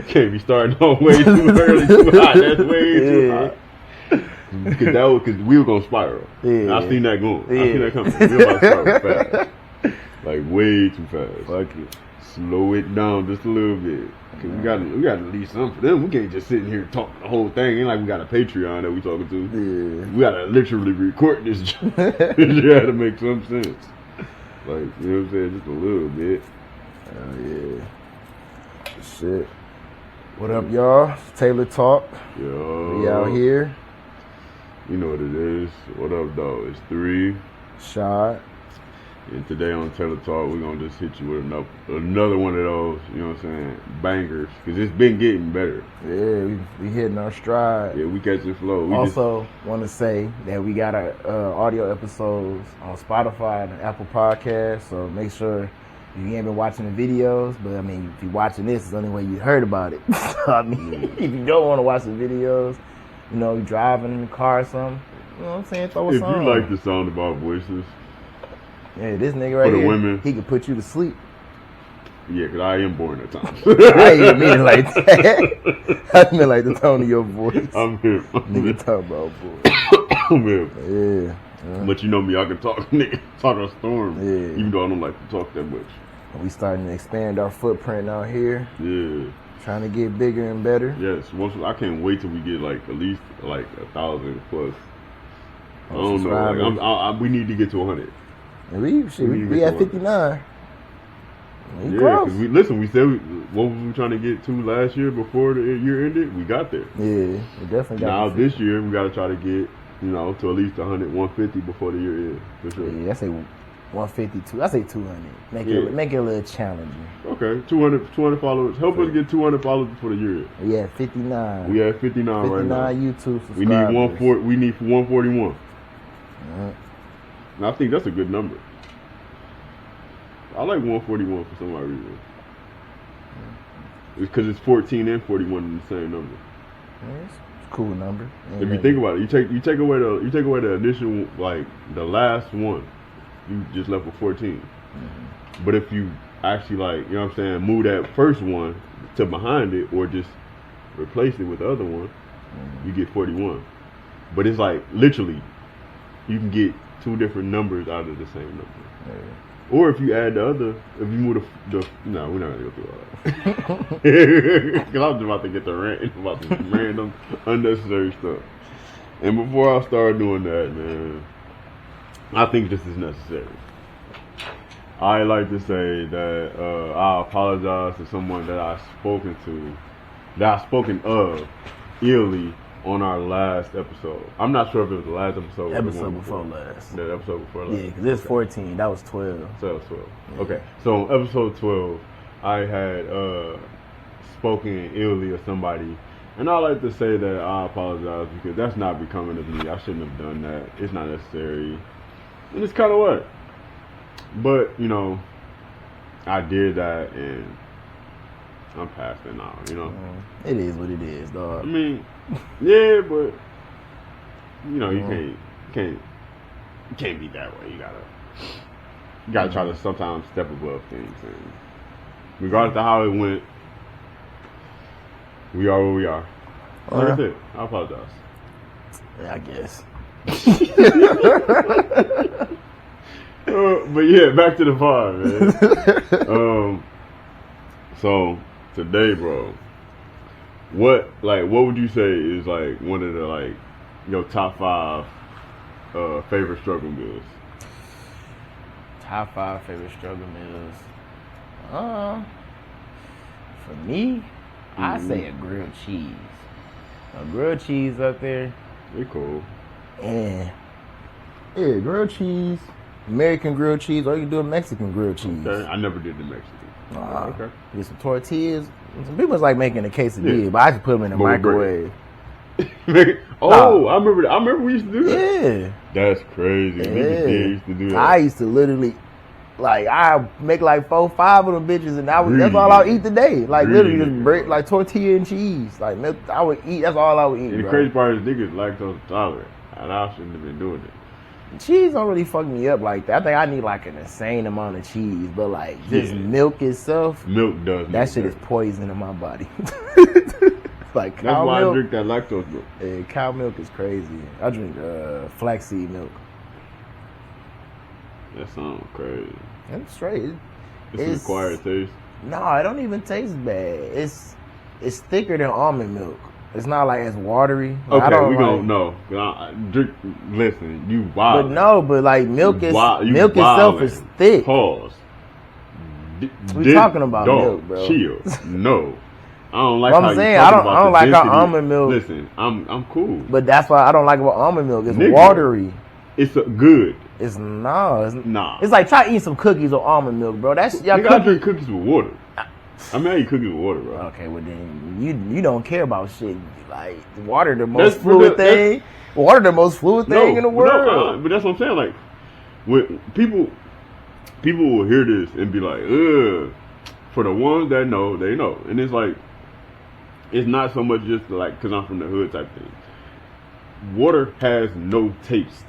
Can't be starting on way too early, too hot. That's way too hot. Because we were gonna spiral. Yeah. I seen that going. I seen that coming. We were about to spiral fast. Like way too fast. Fuck it. Slow it down just a little bit. Cause we got to leave something for them. We can't just sit in here talking the whole thing. Ain't like we got a Patreon that we talking to. Yeah. We gotta literally record this. You gotta make some sense. Like, you know what I'm saying? Just a little bit. Yeah. Shit. What up, y'all? Tailor Talk. Yo. We out here. You know what it is. What up, dog? It's 3. Shad. And today on Tailor Talk, we're going to just hit you with another one of those, you know what I'm saying, bangers. Because it's been getting better. Yeah, we hitting our stride. Yeah, we catching flow. We also want to say that we got our audio episodes on Spotify and Apple Podcasts. So make sure you ain't been watching the videos. But, I mean, if you're watching this, it's the only way you heard about it. I mean, if you don't want to watch the videos, you know, you're driving in the car or something, you know what I'm saying, throw a song. If you like the sound of our voices. Yeah, this nigga right here, women. He can put you to sleep. Yeah, because I am boring at times. I ain't mean it like that. I mean like the tone of your voice. I'm here. Nigga talk about boy. I'm here. Yeah. But you know me, I can talk, nigga, talk a storm. Yeah. Even though I don't like to talk that much. We starting to expand our footprint out here. Yeah. Trying to get bigger and better. Yes. I can't wait till we get like at least like 1,000 plus. I don't know. Like, we need to get to 100. We at 59. Yeah, because we said what was we trying to get to last year before the year ended? We got there. Yeah, we definitely got now this year we got to try to get, you know, to at least 100, 150 before the year ends. For sure. Yeah, I say 152. I say 200. Make it a little challenging. Okay, 200 followers. Help us get 200 followers before the year ends. We at 59. We at 59 right now. 59 YouTube subscribers. We need 141. And I think that's a good number. I like 141 for some odd reason. It's because it's 14 and 41 in the same number. Yeah, it's a cool number. If you think about it, you take away the initial, like the last one, you just left with 14. Mm-hmm. But if you actually, like, you know what I'm saying, move that first one to behind it or just replace it with the other one, you get 41. But it's like literally you can get 2 different numbers out of the same number. Yeah. Or if you add if you move no, we're not gonna go through all that. Because I was about to get about the random, unnecessary stuff. And before I start doing that, man, I think this is necessary. I like to say that I apologize to someone that I've spoken of illy on our last episode. I'm not sure if it was the last episode. Episode before last. The episode before last. Yeah, because this 14. That was 12. So that was 12. Yeah. Okay. So on episode 12, I had spoken illy of somebody. And I like to say that I apologize because that's not becoming of me. I shouldn't have done that. It's not necessary. And it's kind of what. But, you know, I did that and I'm past it now, you know. It is what it is, dog. I mean, yeah, but you know, you can't be that way. You gotta try to sometimes step above things, and regardless of how it went, we are where we are. That's it. I apologize. Yeah, I guess. But yeah, back to the pod, man. So today, bro, what would you say is like one of the like your top 5 favorite struggle meals? Top 5 favorite struggle meals. For me, I say a grilled cheese. A grilled cheese up there. They cool. Yeah, grilled cheese, American grilled cheese, or you can do a Mexican grilled cheese. Okay. I never did the Mexican. Okay. Get some tortillas. Some people like making a quesadilla, but I just put them in the microwave. I remember we used to do that. Yeah. That's crazy. Yeah. Niggas used to do that. I used to literally, like, I make like 4, 5 of them bitches, and that's all I would eat today. Like, literally just bread, like tortilla and cheese. Like, I would eat, that's all I would eat. And the crazy part is niggas lactose intolerant, and I shouldn't have been doing it. Cheese don't really fuck me up like that. I think I need like an insane amount of cheese, but like just milk itself, milk does that shit is poison in my body. Like That's cow why milk. I drink that lactose milk. Yeah, cow milk is crazy. I drink flaxseed milk. That sounds crazy. It's straight. It's an acquired taste. No, it don't even taste bad. It's thicker than almond milk. It's not like as watery. Like, Okay, we gonna know. Drink. Listen, you wild. But no, but like milk itself is thick. Pause. We talking about milk, bro. Chill. No, I don't like. What I'm saying, I don't like our almond milk. Listen, I'm cool. But that's why I don't like about almond milk. It's Nigga, watery. It's good. It's nah. It's like try eating some cookies with almond milk, bro. That's y'all. I drink cookies with water. I eat cookies with water, bro. Okay, well then you don't care about shit. Like water, the most fluid thing. Water, the most fluid thing in the world. But that's what I'm saying. Like, when people will hear this and be like, ugh. For the ones that know, they know. And it's like, it's not so much just like because I'm from the hood type thing. Water has no taste.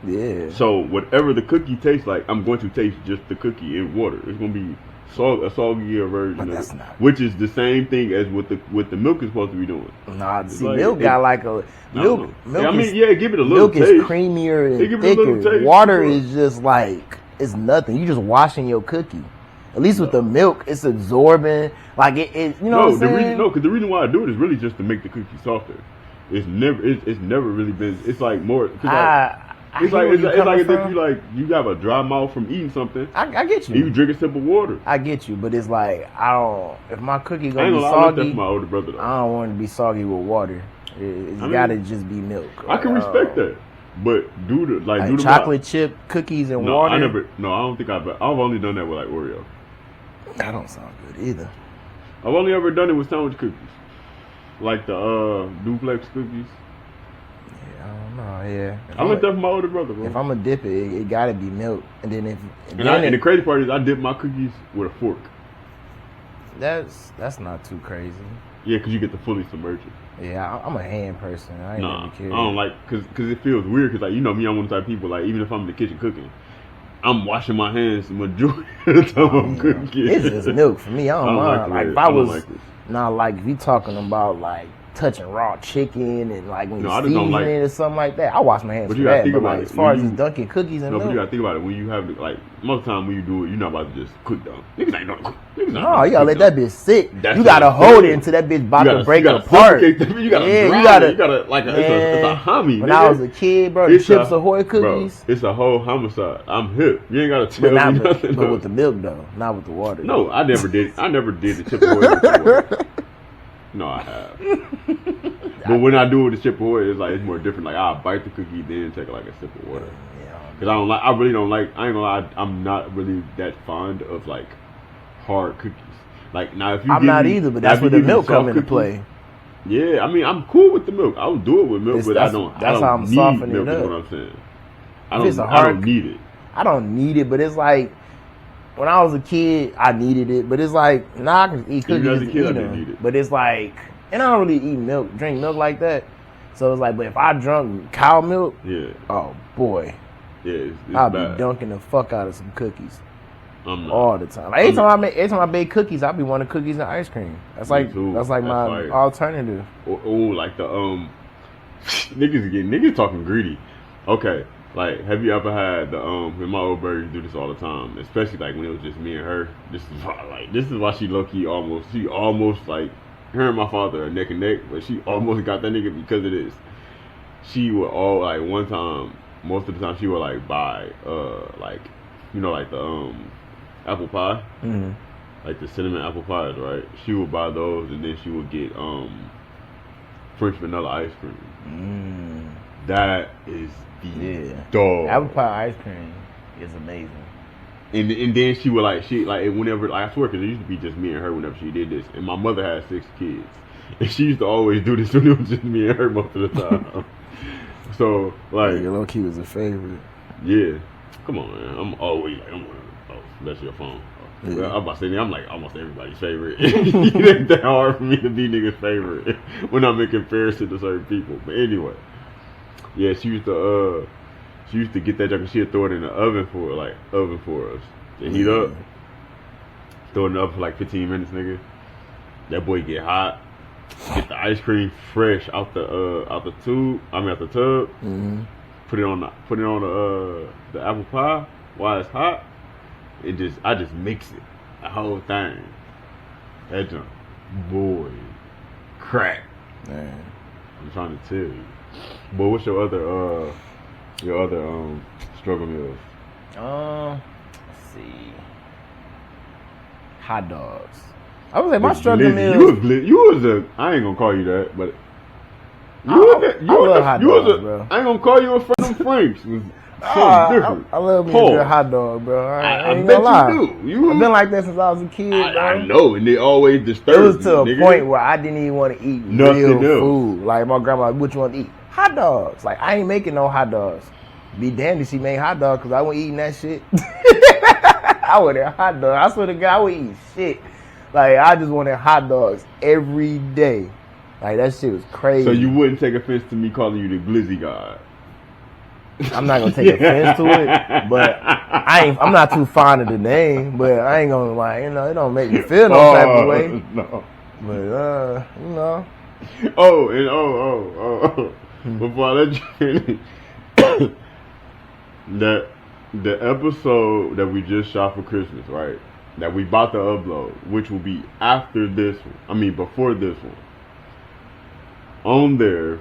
Yeah. So whatever the cookie tastes like, I'm going to taste just the cookie in water. It's going to be a soggier version but of that's it, not. which is the same thing as what the milk is supposed to be doing. Nah, see, like, milk got like a milk. Yeah, I mean, give it a little milk taste. Milk is creamier and thicker. Water is just like it's nothing. You just washing your cookie. At least with the milk, it's absorbing. Like it you know what I'm saying? Because the reason why I do it is really just to make the cookie softer. It's never really been. It's like more. It's like if you have a dry mouth from eating something. I get you. You drink a sip of water. I get you, but it's like I don't. If my cookie gonna be soggy, that's my older brother. Though. I don't want it to be soggy with water. It's gotta just be milk. I can respect that, but do the chocolate chip cookies and water. I don't think I've only done that with like Oreo. That don't sound good either. I've only ever done it with sandwich cookies, like the duplex cookies. I don't know. Yeah, I learned that from my older brother, bro. If I'm gonna dip it, it gotta be milk, and then and the crazy part is I dip my cookies with a fork. That's not too crazy. Yeah, because you get the fully submerged. Yeah, I'm a hand person. I ain't never cared. I don't like because it feels weird. Because like I'm one of the type of people like even if I'm in the kitchen cooking, I'm washing my hands the majority of the time I'm cooking. It's just milk for me. I don't mind. Like if I was like if you talking about like touching raw chicken and like when you season it or something like that, I wash my hands for that. But like as far as just dunking cookies and milk, but you gotta think about it when you have like most of the time when you do it, you're not about to just cook down. Niggas ain't gonna cook. No, you gotta let that bitch sit. You gotta hold it until that bitch about to break apart. You gotta like it's a homie. When I was a kid, bro, the Chips Ahoy cookies. It's a whole homicide. I'm hip. You ain't gotta tell me nothing. But with the milk though, not with the water. No, I never did. I never did the Chips Ahoy before. No, I have. But when I do it with the Chip Ahoy, it's more different. Like I'll bite the cookie, then take like a sip of water. Because I really don't like. I ain't gonna lie. I'm not really that fond of like hard cookies. Like now, if you I'm not either, but that's where the milk come into play. Yeah, I mean, I'm cool with the milk. I would do it with milk, but I don't. That's how I'm softening it up. Is what I'm saying. I don't need it. I don't need it, but it's like. When I was a kid, I needed it, but it's like I can eat cookies and eat them. But it's like, and I don't really drink milk like that. So it's like, but if I drunk cow milk, oh boy, I'll be dunking the fuck out of some cookies all the time. Like, every time I bake cookies, I'll be wanting cookies and ice cream. That's like my alternative. Like the niggas talking greedy. Okay. Like, have you ever had the and my old bird do this all the time, especially like when it was just me and her. This is why she low-key almost like her and my father are neck and neck, but she almost got that nigga because of this. She would one time, most of the time she would like buy like the apple pie, like the cinnamon apple pies, right? She would buy those and then she would get French vanilla ice cream. That is dog. Apple pie ice cream is amazing. And then she would whenever I swear because it used to be just me and her whenever she did this. And my mother had 6 kids, and she used to always do this when it was just me and her most of the time. So like, your low key was a favorite. Yeah, come on, man. I'm always like, that's your phone. Yeah. Well, I'm about to say, I'm like almost everybody's favorite. It ain't that hard for me to be niggas' favorite when I'm in comparison to certain people. But anyway. Yeah, she used to She used to get that jacket. She'd throw it in the oven for us to heat up. Throw it in the oven for like 15 minutes, nigga. That boy get hot. Get the ice cream fresh out the tub. Mm-hmm. Put it on the apple pie while it's hot. I just mix it, the whole thing. That junk, boy, crack. Man. I'm trying to tell you. But what's your other struggle meals? Let's see. Hot dogs. I was like, my struggle meal. You was a. I ain't gonna call you that, but I love hot dogs, bro. I ain't gonna call you a friend of Frank's. I love me a good hot dog, bro. I ain't gonna lie. You do. I've been like that since I was a kid, bro. I know, and they always disturb me. It was to a point where I didn't even want to eat real food. Like my grandma, like, what you want to eat? Hot dogs. Like I ain't making no hot dogs. Be damned if she made hot dogs because I wasn't eating that shit. I wanted hot dogs. I swear to God, I would eat shit. Like I just wanted hot dogs every day. Like that shit was crazy. So you wouldn't take offense to me calling you the glizzy god? I'm not gonna take offense to it, but I'm not too fond of the name. But I ain't gonna like, it don't make me feel no type of way. No. But Before I let you finish, the episode that we just shot for Christmas, right? That we about to upload, which will be after this one. I mean, before this one. On there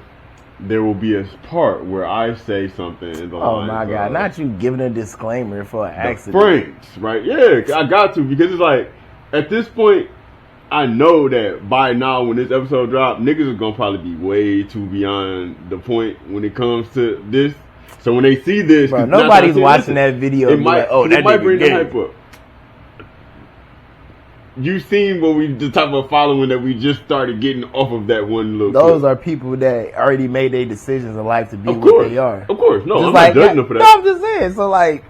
will be a part where I say something in the oh my God, not you giving a disclaimer for an accident. Franks, right? Yeah, I got to, because it's like, at this point, I know that by now when this episode drops, niggas are gonna probably be way too beyond the point when it comes to this. So when they see this, bro, nobody's watching that video. It might, like, oh, that might bring the hype up. You seen the type of following that we just started getting off of that one little. Those are people that already made their decisions in life to be what they are. Of course, no, just I'm like not judging them for that. No, I'm just saying. So like,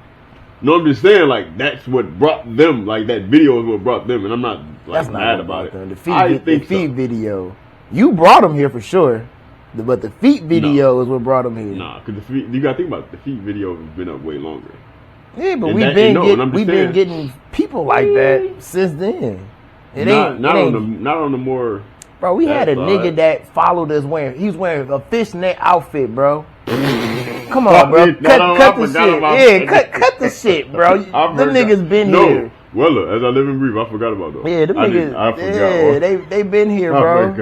no, I'm just saying like that's what brought them. Like that video is what brought them, and I'm not like mad about it. The feet video, you brought them here for sure, but the feet video is what brought them here. Nah, because you gotta think about it, the feet video has been up way longer. Yeah, but we've been getting people like that since then. Not on the more. Bro, we had a nigga that followed us he was wearing a fishnet outfit, bro. Come on, bro. Cut the shit. Yeah, cut the shit, bro. Them niggas been here. Well, as I live and breathe, I forgot about those. Yeah, them niggas. I forgot. Yeah, they been here, bro.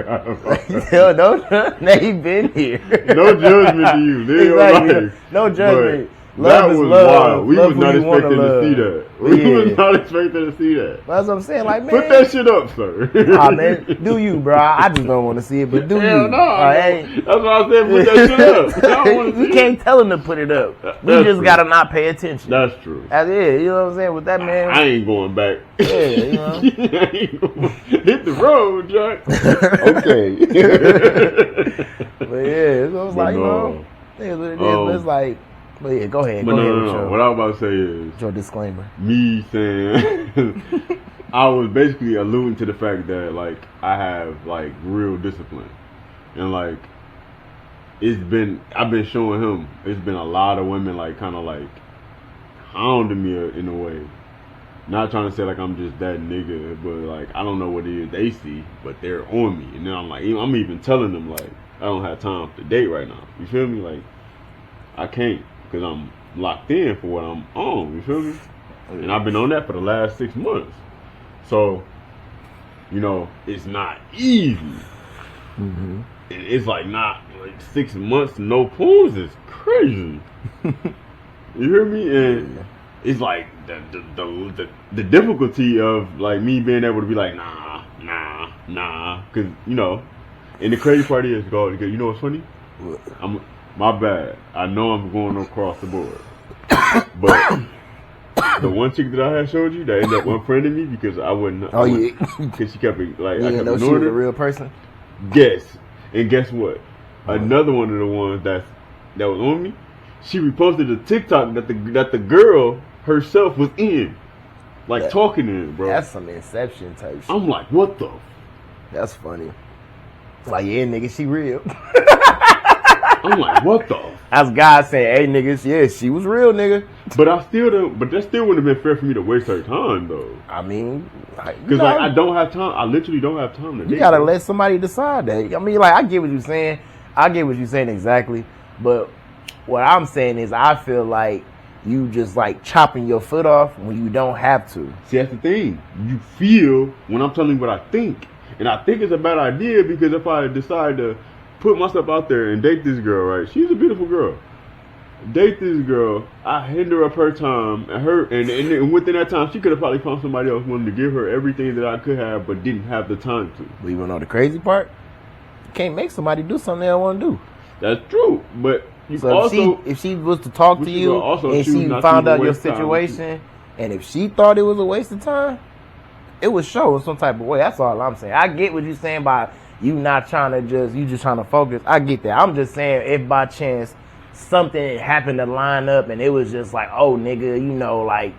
They been here. No judgment to you. Exactly. No judgment. Love is love. We was not expecting to see that. We was not expecting to see that. That's what I'm saying. Like, man, put that shit up, sir. Nah, man, do you, bro? I just don't want to see it, but do Hell you? No, that's why I said put that shit up. I don't want to see You can't tell him to put it up. We just gotta not pay attention. That's true. That's it. You know what I'm saying? With that man, I ain't going back. Yeah, you know. Hit the road, Jack. Okay. But yeah, it was like, it's like. But yeah, go ahead. No. What I was about to say is your disclaimer. Me saying I was basically alluding to the fact that like I have like real discipline, and like I've been showing him. It's been a lot of women like kind of like hounding me in a way. Not trying to say like I'm just that nigga, but like I don't know what it is they see, but they're on me, and then I'm even telling them like I don't have time to date right now. You feel me? Like I can't. Because I'm locked in for what I'm on, you feel me? And I've been on that for the last 6 months. So, it's not easy. Mm-hmm. It's like not like 6 months, no pools is crazy. You hear me? And it's like the difficulty of like me being able to be like, nah. Because, and the crazy part is, because you know what's funny? My bad. I know I'm going across the board. But the one chick that I had showed you that ended up unfriending me because I wouldn't. Oh, yeah. Because she kept like, I kept ignoring her. She was a real person? Guess. And guess what? Another one of the ones that was on me, she reposted a TikTok that the girl herself was in. Like talking to him, bro. That's some Inception type shit. I'm like, what the? That's funny. Like, yeah, nigga, she real. I'm like, what the? That's God saying, hey, niggas, yeah, she was real, nigga. But I still don't. But that still wouldn't have been fair for me to waste her time, though. I mean, because like I don't have time. I literally don't have time to. You gotta let somebody decide that. I mean, like I get what you're saying. I get what you're saying exactly. But what I'm saying is, I feel like you just like chopping your foot off when you don't have to. See, that's the thing. You feel when I'm telling you what I think, and I think it's a bad idea because if I decide to put myself out there and date this girl, right? She's a beautiful girl. Date this girl, I hinder up her time, and within that time, she could have probably found somebody else willing to give her everything that I could have, but didn't have the time to. But you wanna know the crazy part? You can't make somebody do something they don't want to do. That's true, but you so also if she was to talk to you and she found out your situation, and if she thought it was a waste of time, it would show in some type of way. That's all I'm saying. I get what you're saying by you not trying to you just trying to focus. I get that. I'm just saying if by chance something happened to line up and it was just like, oh nigga, you know, like,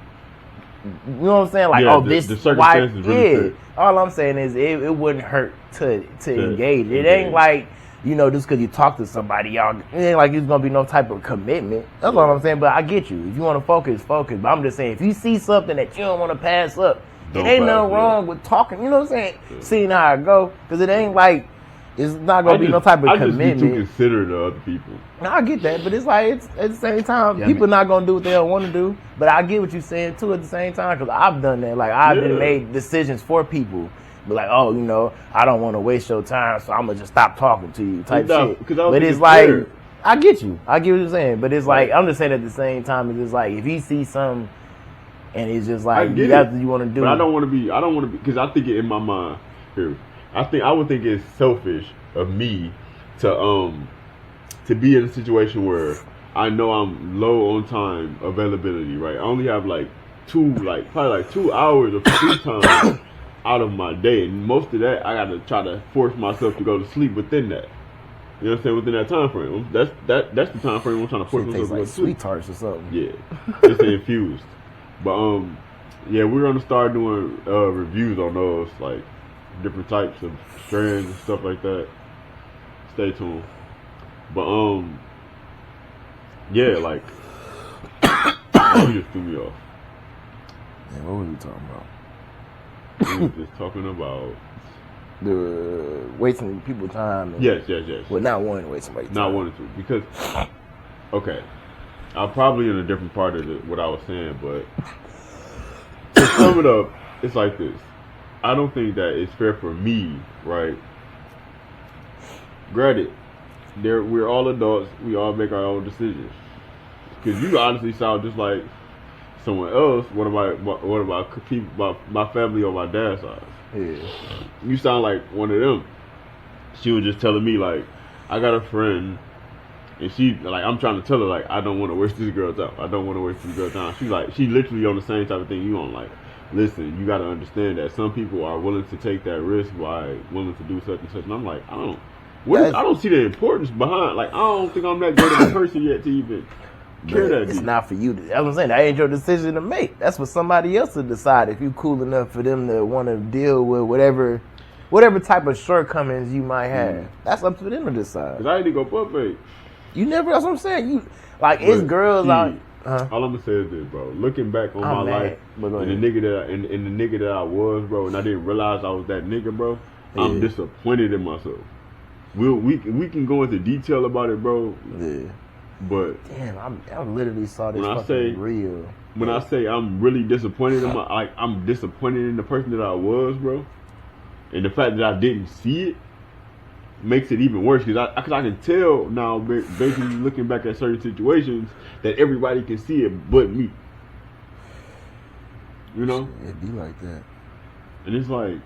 you know what I'm saying? Like, yeah, oh, this the circumstances really yeah. All I'm saying is it wouldn't hurt to engage. It ain't like, you know, just because you talk to somebody, y'all, it ain't like it's gonna be no type of commitment. That's all I'm saying. But I get you. If you want to focus. But I'm just saying, if you see something that you don't want to pass up, it ain't nothing wrong with talking. You know what I'm saying? Yeah. Seeing how it go, because it ain't like it's not gonna be no type of commitment. I just be too considerate of other people. No, I get that, but it's like it's at the same time, people not gonna do what they don't want to do. But I get what you're saying too at the same time, because I've done that. Like I've been made decisions for people. But like, oh, you know, I don't want to waste your time, so I'm gonna just stop talking to you, type shit. But it's like, I get you, I get what you're saying. But it's like, I'm just saying at the same time, it's just like if you see something and it's just like that's what you want to do. But I don't want to be, because I think it in my mind here. I would think it's selfish of me to be in a situation where I know I'm low on time availability, right? I only have probably 2 hours of free time out of my day, and most of that I gotta try to force myself to go to sleep within that. You know what I'm saying? Within that time frame. That's the time frame I'm trying to force myself to go to sleep. Sweet tarts or something. Yeah, it's infused. But yeah, we're gonna start doing reviews on those, like different types of strands and stuff like that. Stay tuned. But yeah, like you just threw me off. Man, what were we talking about? We were just talking about the wasting people time. Yes. Well, not wanting to waste somebody's time. Not wanting to, because okay, I'm probably in a different part of what I was saying, but to sum it up, it's like this. I don't think that it's fair for me, right? Granted, we're all adults. We all make our own decisions. Because you honestly sound just like someone else. What about people, my family on my dad's side? Yeah. You sound like one of them. She was just telling me, like, I got a friend, and she, like, I'm trying to tell her, like, I don't want to waste this girl's time. I don't want to waste this girl's time. She's like, she literally on the same type of thing you on, like, listen, you got to understand that some people are willing to take that risk by willing to do such and such. And I'm like, I don't see the importance behind. Like, I don't think I'm that good of a person yet to even care that deep. It's not for you. That's what I'm saying. That ain't your decision to make. That's for somebody else to decide. If you cool enough for them to want to deal with whatever type of shortcomings you might have, that's up to them to decide. Cause I ain't go buffet. You never. That's what I'm saying. You like it's girls out. All I'm gonna say is this, bro. Looking back on my life and the nigga that I was, bro, and I didn't realize I was that nigga, bro. Yeah. I'm disappointed in myself. We can go into detail about it, bro. Yeah. But damn, I literally saw this fucking real. When I say I'm really disappointed in I'm disappointed in the person that I was, bro. And the fact that I didn't see it makes it even worse, because I can tell now, basically looking back at certain situations, that everybody can see it but me. You know? It be like that. And it's like,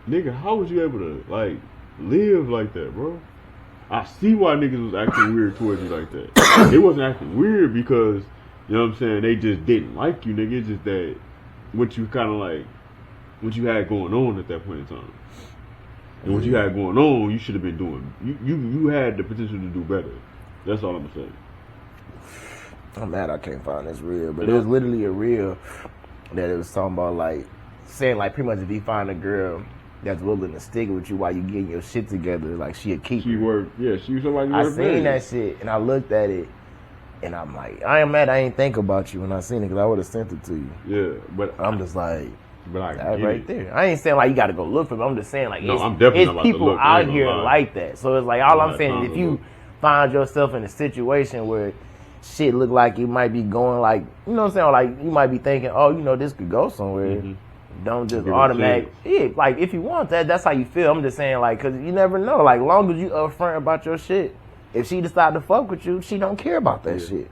nigga, how was you able to, like, live like that, bro? I see why niggas was acting weird towards you like that. They wasn't acting weird because, you know what I'm saying, they just didn't like you, nigga. It's just that what you had going on at that point in time. And what you had going on, you should have been doing. You had the potential to do better. That's all I'm saying. I'm mad I can't find this reel, but it was literally a reel that it was talking about, like, saying, like, pretty much if you find a girl that's willing to stick with you while you getting your shit together. Like she a keeper. She worked. Yeah, she was somebody. I seen that shit and I looked at it and I'm like, I am mad I ain't think about you when I seen it because I would have sent it to you. Yeah, but I'm just like, but I that right there. I ain't saying like you got to go look for them. I'm just saying like, no, I'm definitely not about people to look. out here like that. So it's like all I'm saying is if you find yourself in a situation where shit look like it might be going like, you know what I'm saying, like you might be thinking, oh, you know, this could go somewhere. Mm-hmm. Don't just automatic. Yeah, like if you want that, that's how you feel. I'm just saying like, cause you never know. Like long as you upfront about your shit, if she decide to fuck with you, she don't care about that shit.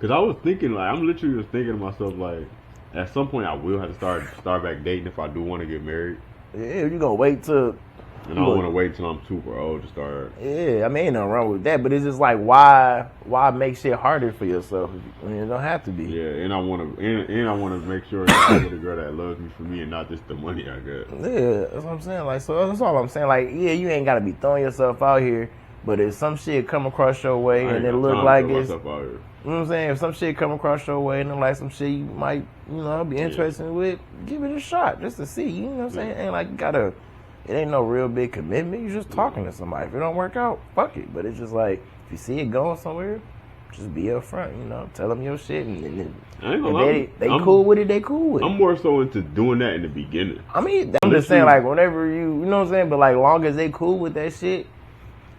Cause I was thinking like, I'm literally just thinking to myself like, at some point I will have to start back dating if I do want to get married. Yeah, you gonna wait till. And I don't want to wait till I'm super old to start. Yeah, I mean, ain't nothing wrong with that, but it's just like, why make shit harder for yourself? I mean, it don't have to be. Yeah, and I want to make sure that I get a girl that loves me for me and not just the money I get. Yeah, that's what I'm saying. Like, so that's all I'm saying. Like, yeah, you ain't gotta be throwing yourself out here, but if some shit come across your way and it look like it's, you know what I'm saying? If some shit come across your way and like some shit you might, you know, be interested with, give it a shot just to see. You know what I'm saying? Ain't like you gotta. It ain't no real big commitment. You're just talking to somebody. If it don't work out, fuck it. But it's just like, if you see it going somewhere, just be up front, you know. Tell them your shit. And they cool with it, they cool with it. I'm more so into doing that in the beginning. I mean, I'm just saying, like, whenever you know what I'm saying? But, like, long as they cool with that shit,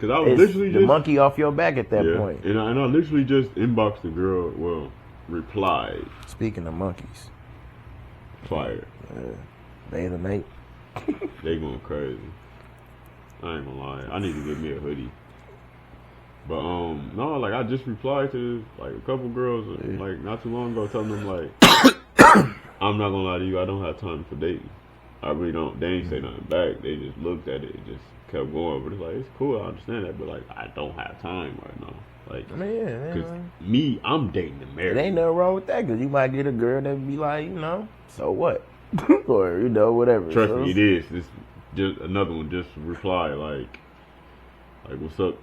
because I was literally the monkey off your back at that point. And I literally just inboxed the girl, replied. Speaking of monkeys. Fire. They the mate. They going crazy. I ain't gonna lie. I need to get me a hoodie. But no, like I just replied to like a couple girls like not too long ago, telling them like, I'm not gonna lie to you, I don't have time for dating. I really don't. They ain't say nothing back. They just looked at it and just kept going. But it's like it's cool. I understand that, but like I don't have time right now. Like, I mean, because I'm dating and married. There ain't nothing wrong with that because you might get a girl that be like, you know, so what? Or, you know, whatever. Trust me, it is. It's just another one just reply like what's up?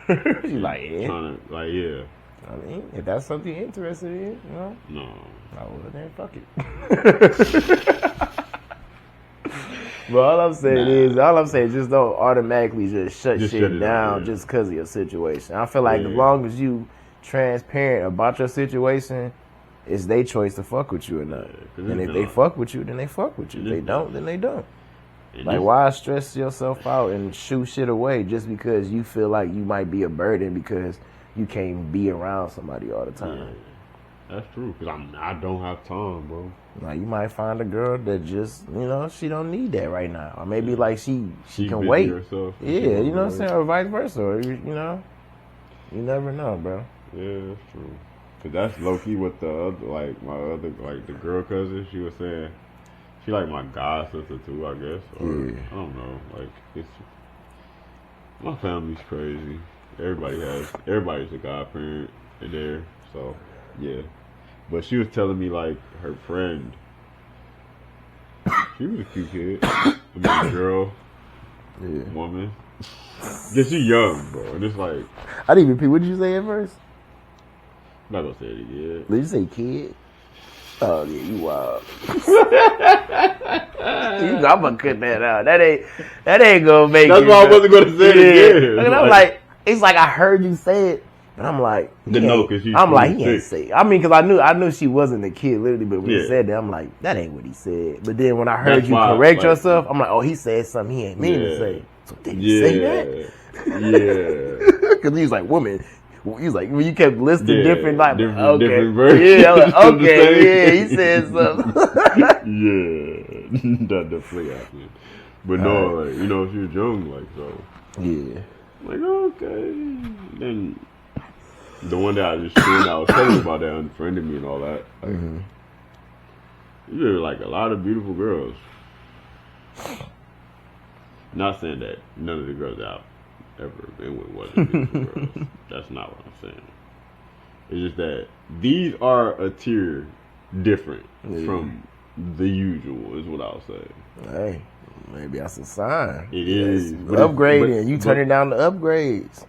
She's like, yeah. Trying to, like, yeah. I mean, if that's something you're interested in, you know? No. Oh, well, then fuck it. But all I'm saying is just don't automatically just shut shit down just because of your situation. I feel like as long as you transparent about your situation, it's their choice to fuck with you or not. And if they fuck with you, then they fuck with you. If they don't, then they don't. Like, why stress yourself out and shoo shit away just because you feel like you might be a burden because you can't be around somebody all the time? Yeah, that's true, because I don't have time, bro. Like, you might find a girl that just, you know, she don't need that right now. Or maybe, like, she can wait. Herself, yeah, you know what I'm saying? Or vice versa. Or, you know, you never know, bro. Yeah, that's true. Cause that's low key what the other, like my other, like the girl cousin, she was saying, she like my god sister too, I guess. Or I don't know, like it's my family's crazy. Everybody's a godparent in there, so yeah. But she was telling me like her friend, she was a cute kid, I mean girl, woman. Yeah, she young, bro, and it's like I didn't even repeat. What did you say at first? I'm not gonna say it again. Did you say kid? Oh yeah, you wild. I'm gonna cut that out. That ain't gonna make it. That's why I wasn't gonna say it again. And I'm like, it's like I heard you say it, but I'm like, he ain't say it. I mean, because I knew she wasn't a kid, literally. But when he said that, I'm like, that ain't what he said. But then when I heard you correct yourself, I'm like, oh, he said something he ain't mean to say. So did he say that? Yeah. Because he was like, woman. He's like, when you kept listing different different versions. Yeah, like, okay, he said something. Yeah, that definitely happened. But no, like, you know, she was young, like, so. Yeah. Like, okay. Then the one that I was telling you about that unfriended me and all that. Like, there were like a lot of beautiful girls. Not saying that none of the girls out ever been with wasn't beautiful girls. That's not what I'm saying. It's just that these are a tier different from the usual, is what I'll say. Hey, maybe that's a sign. It is. Upgrading. You turning down the upgrades.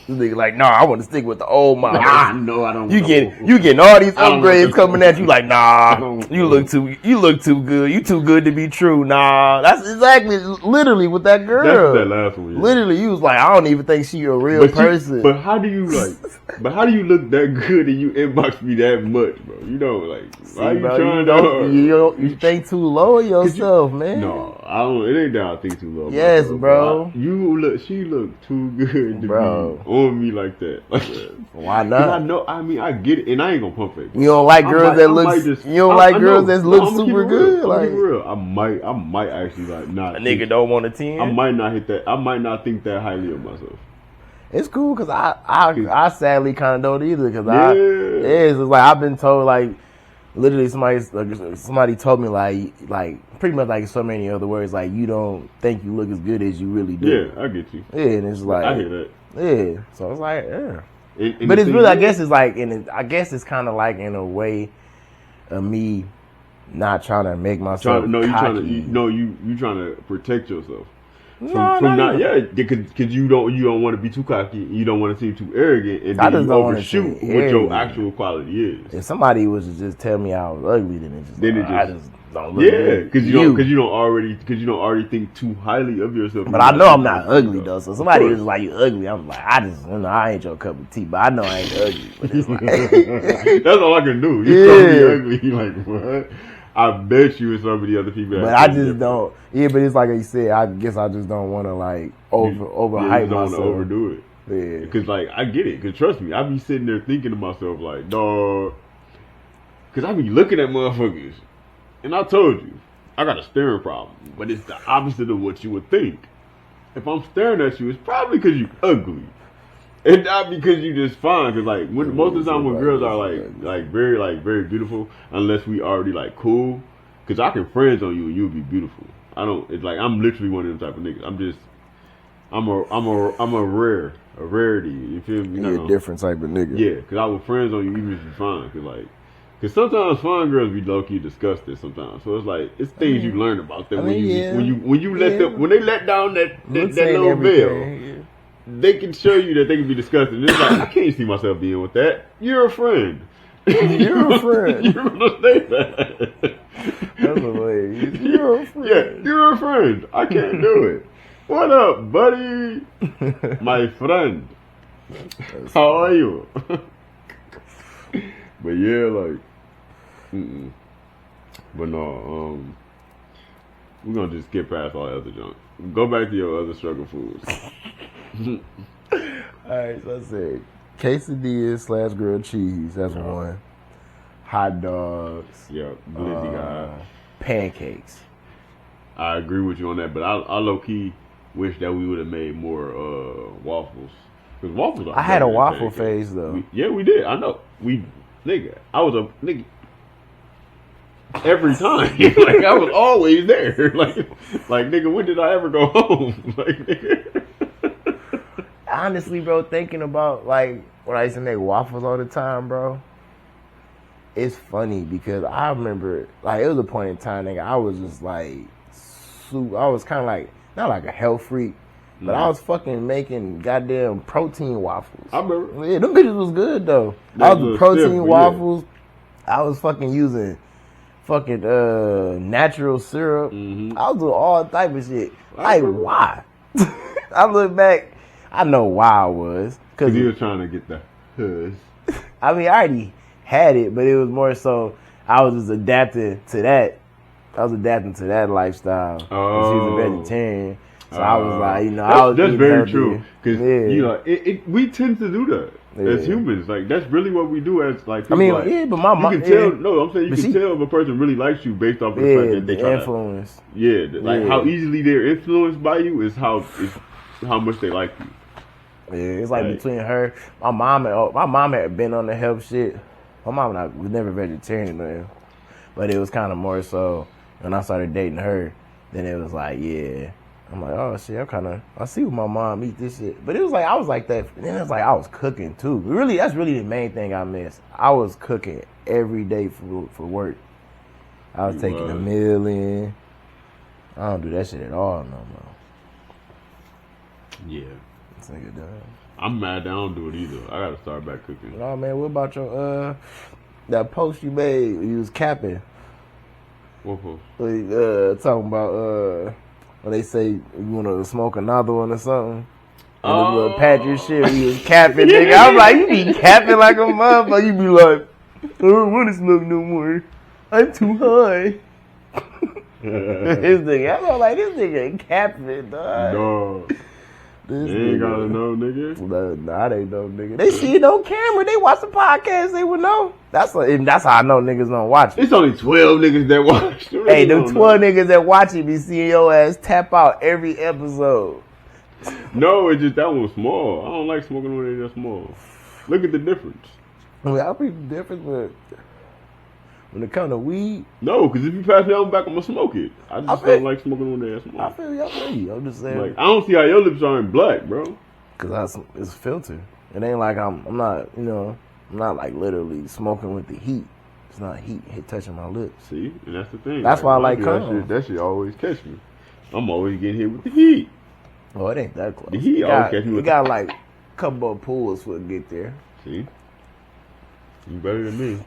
Nigga like, nah, I want to stick with the old model. No, I don't. You getting all these upgrades coming at you. Like, nah, don't- you look too good. You too good to be true. Nah, that's exactly, literally with that girl. That's that last one. Yeah. Literally, you was like, I don't even think she a real person. But how do you look that good and you inbox me that much, bro? You know, like, why you trying to? You think too low of yourself, man. No, I don't. It ain't that I think too low. Yes, myself, bro. She looked too good to be on me like that. Like, why not? I know. I mean, I get it, and I ain't gonna pump it. You don't like girls that look. You don't like girls that look super good. Like, real. I might actually like not. A nigga don't want a 10. I might not hit that. I might not think that highly of myself. It's cool because I sadly kind of don't either because it's like I've been told like literally somebody told me like pretty much like so many other words like you don't think you look as good as you really do. Yeah, I get you. Yeah, and it's like I hear that. Yeah, so it's like yeah, but it's really I guess it's like I guess it's kind of like in a way of me not trying to make myself you trying to protect yourself. Because you don't want to be too cocky, you don't want to seem too arrogant, and then you overshoot what your actual quality is. If somebody was to just tell me I was ugly, then I just don't look good. Because you don't already think too highly of yourself. But I know I'm not ugly though. So somebody was like, "You ugly," I'm like, I ain't your cup of tea, but I know I ain't ugly. But it's like, that's all I can do. You call me ugly, you like what? I bet you with some of the other people. But I just don't. Yeah, but it's like you said. I guess I just don't want to like overhype myself. Don't want to overdo it. Yeah. Because like I get it. Because trust me, I be sitting there thinking to myself like, dog. Because I be looking at motherfuckers, and I told you, I got a staring problem. But it's the opposite of what you would think. If I'm staring at you, it's probably because you ugly. And not because you just fine, because like most of the time when girls are very beautiful, unless we already like cool, because I can friends on you and you'll be beautiful. I don't. It's like I'm literally one of them type of niggas. I'm a rarity. You feel me? You're a different type of nigga. Yeah, because I was friends on you even if you're fine. Because sometimes fine girls be low key disgusted sometimes. So it's like it's things you learn about them when they let down that little veil. They can show you that they can be disgusting. It's like, I can't see myself being with that. You're a friend. You're a friend. You're gonna say that. That's hilarious. You're a friend. Yeah, you're a friend. I can't do it. What up, buddy? My friend. How are you? But yeah, like, but no, we're gonna just skip past all the other junk. Go back to your other struggle foods. Alright, so I said quesadillas / grilled cheese. That's one. Hot dogs. Yeah, glizzy guy. Pancakes. I agree with you on that, but I low key wish that we would have made more waffles. Because waffles are I had a waffle phase though. We did. I know. I was a nigga. Every time, like I was always there. Like nigga, when did I ever go home? Like nigga. Honestly, bro, thinking about like when I used to make waffles all the time, bro. It's funny because I remember like it was a point in time, nigga. I was just like, I was kind of like not like a health freak, but I was fucking making goddamn protein waffles. I remember. Yeah, them bitches was good though. I was protein waffles. Yeah. I was fucking using natural syrup. Mm-hmm. I was doing all type of shit. Like, why? I look back, I know why I was. Because you were trying to get the huzz. I mean, I already had it, but it was more so I was just adapting to that. I was adapting to that lifestyle. Oh. She was a vegetarian. So I was like, I was that's very healthy. True. Because, we tend to do that. As humans, like that's really what we do as like. People, but my mom. You can tell. No, I'm saying you can tell if a person really likes you based off of the fact that they try influence. How easily they're influenced by you is how much they like you. Yeah, it's like between her, my mom had been on the health shit. My mom and I was never vegetarian or nothing, but it was kind of more so when I started dating her. Then it was like, I'm like, oh shit, I see what my mom eat this shit. But it was like, I was like that. And then it's like, I was cooking too. Really, that's really the main thing I miss. I was cooking every day for work. I was taking a meal in. I don't do that shit at all no more. Yeah. This nigga done. I'm mad that I don't do it either. I gotta start back cooking. Oh man, what about your that post you made? You was capping. What post? Talking about when they say you wanna smoke another one or something. And the little patch your shit, you was capping, nigga. I'm like, you be capping like a motherfucker. You be like, I don't wanna smoke no more. I'm too high. This nigga, I'm like, this nigga capping, dog. Dog. This They ain't gotta know, nigga. Nah, they know, nigga. They see it on camera. They watch the podcast. They would know. That's how I know niggas don't watch it. It's only 12 niggas that watch. Hey, them 12 niggas that watch it be seeing your ass tap out every episode. No, it's just that one's small. I don't like smoking when they're that small. Look at the difference. I mean, I'll be different, but when it comes to weed, no, because if you pass me out back, I'm gonna smoke it. I just don't like smoking when they're small. I feel you. I'm just saying. Like, I don't see how your lips aren't black, bro. Because it's filtered. It ain't like I'm not, I'm not like literally smoking with the heat. It's not heat touching my lips. See, and that's the thing. That's why I like cones. That shit always catch me. I'm always getting hit with the heat. Oh, it ain't that close. The heat always catch me with You got like a couple of pulls for it get there. See? You better than me.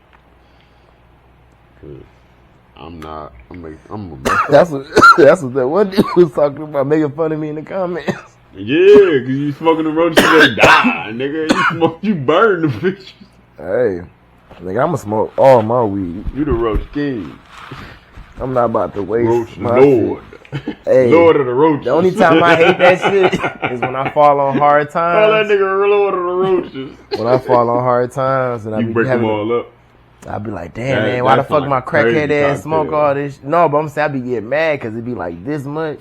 Cause I'm a That's what that one dude was talking about, making fun of me in the comments. Yeah, cause you smoking the roaches that die, nigga. You burn the bitches. Hey, nigga, I'ma smoke all my weed. You the roach king. I'm not about to waste Roach my Lord. shit. Hey, Lord of the roaches. The only time I hate that shit is when I fall on hard times. Oh, that nigga Lord of the roaches. When I fall on hard times and I break them all up. I be like, damn, man, why the fuck my crackhead ass smoke all this? No, but I'm saying I be getting mad because it be like this much.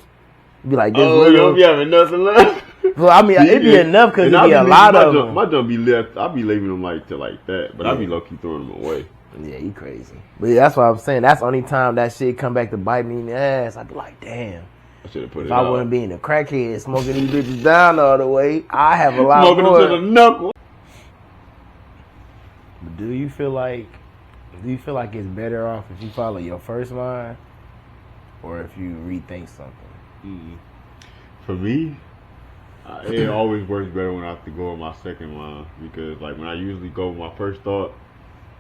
It be like this little. You don't be having nothing left. Well, I mean, it be enough because it be a lot of them. My jump be left. I be leaving them like that, but I be low key throwing them away. Yeah, you crazy. But yeah, that's what I'm saying. That's the only time that shit come back to bite me in the ass. I be like, damn. I should have put it If I wouldn't be in the crackhead smoking these bitches down all the way, I have a lot smoking more. Smoking them to the knuckle. But do you feel like it's better off if you follow your first mind or if you rethink something? Mm-hmm. For me, it always works better when I have to go with my second line because, like, when I usually go with my first thought,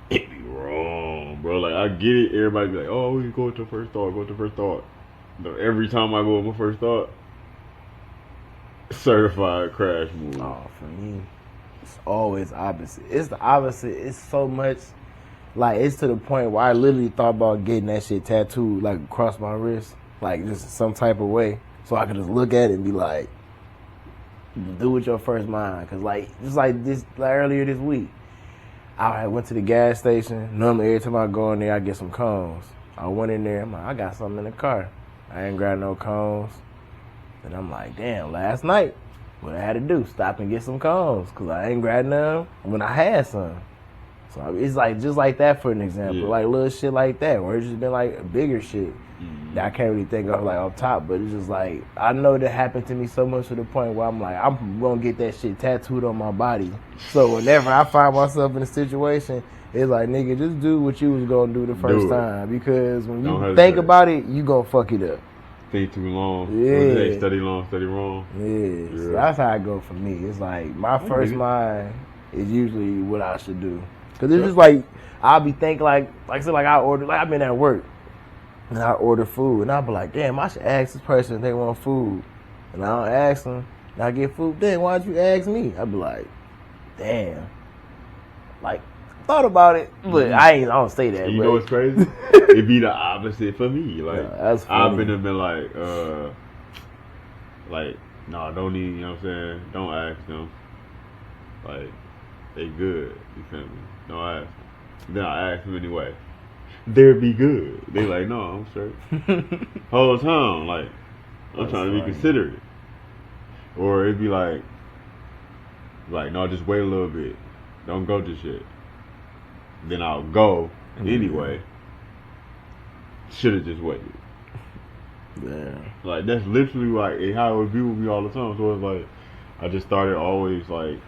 it be wrong, bro. Like, I get it. Everybody be like, "Oh, you go with your first thought. Go with your first thought." But every time I go with my first thought, certified crash move. Oh, for me, it's always opposite. It's the opposite. It's so much. Like, it's to the point where I literally thought about getting that shit tattooed, like, across my wrist, like, just some type of way. So I could just look at it and be like, do with your first mind. Because, like, just like this, like earlier this week, I went to the gas station. Normally, every time I go in there, I get some cones. I went in there, I'm like, I got something in the car. I ain't grabbed no cones. And I'm like, damn, last night, what I had to do, stop and get some cones. Because I ain't grabbed none when I had some. So it's like just like that for an example, like little shit like that, or it's just been like bigger shit that I can't really think of like off top, but it's just like I know that happened to me so much to the point where I'm like I'm gonna get that shit tattooed on my body. So whenever I find myself in a situation, it's like nigga, just do what you was gonna do the first time because when you think about it, you gonna fuck it up. Think too long. Yeah. Study long, study wrong. Yeah. So that's how I go for me. It's like my first mind is usually what I should do. Cause it's just like I'll be thinking like I said, like I order, like I've been at work and I order food and I'll be like, damn, I should ask this person if they want food, and I don't ask them, and I get food. Then why'd you ask me? I'll be like, damn, like thought about it, but I don't say that. You know what's crazy? It'd be the opposite for me. Like that's funny. I've been like, no, don't even. You know what I'm saying? Don't ask them. Like they good. You feel me? Don't ask them. Then I ask them anyway. They'll be good. They like, no, I'm straight. Whole time, like, I'm trying to be considerate. Or it'd be like, no, just wait a little bit. Don't go just yet. Then I'll go anyway. Should have just waited. Yeah. Like, that's literally like how it would be with me all the time. So it's like, I just started always like,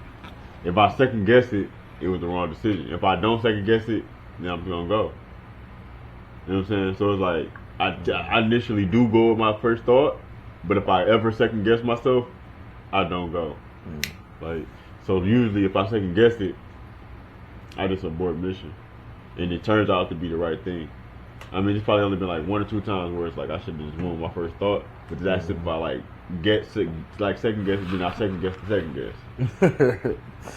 if I second guess it, it was the wrong decision. If I don't second guess it, then I'm gonna go. You know what I'm saying? So it's like I initially do go with my first thought, but if I ever second guess myself, I don't go. Like, so usually if I second guess it, I just abort mission, and it turns out to be the right thing. I mean, it's probably only been like 1 or 2 times where it's like I should have just went with my first thought, but that's if I like second guess, then I second guess the second guess. You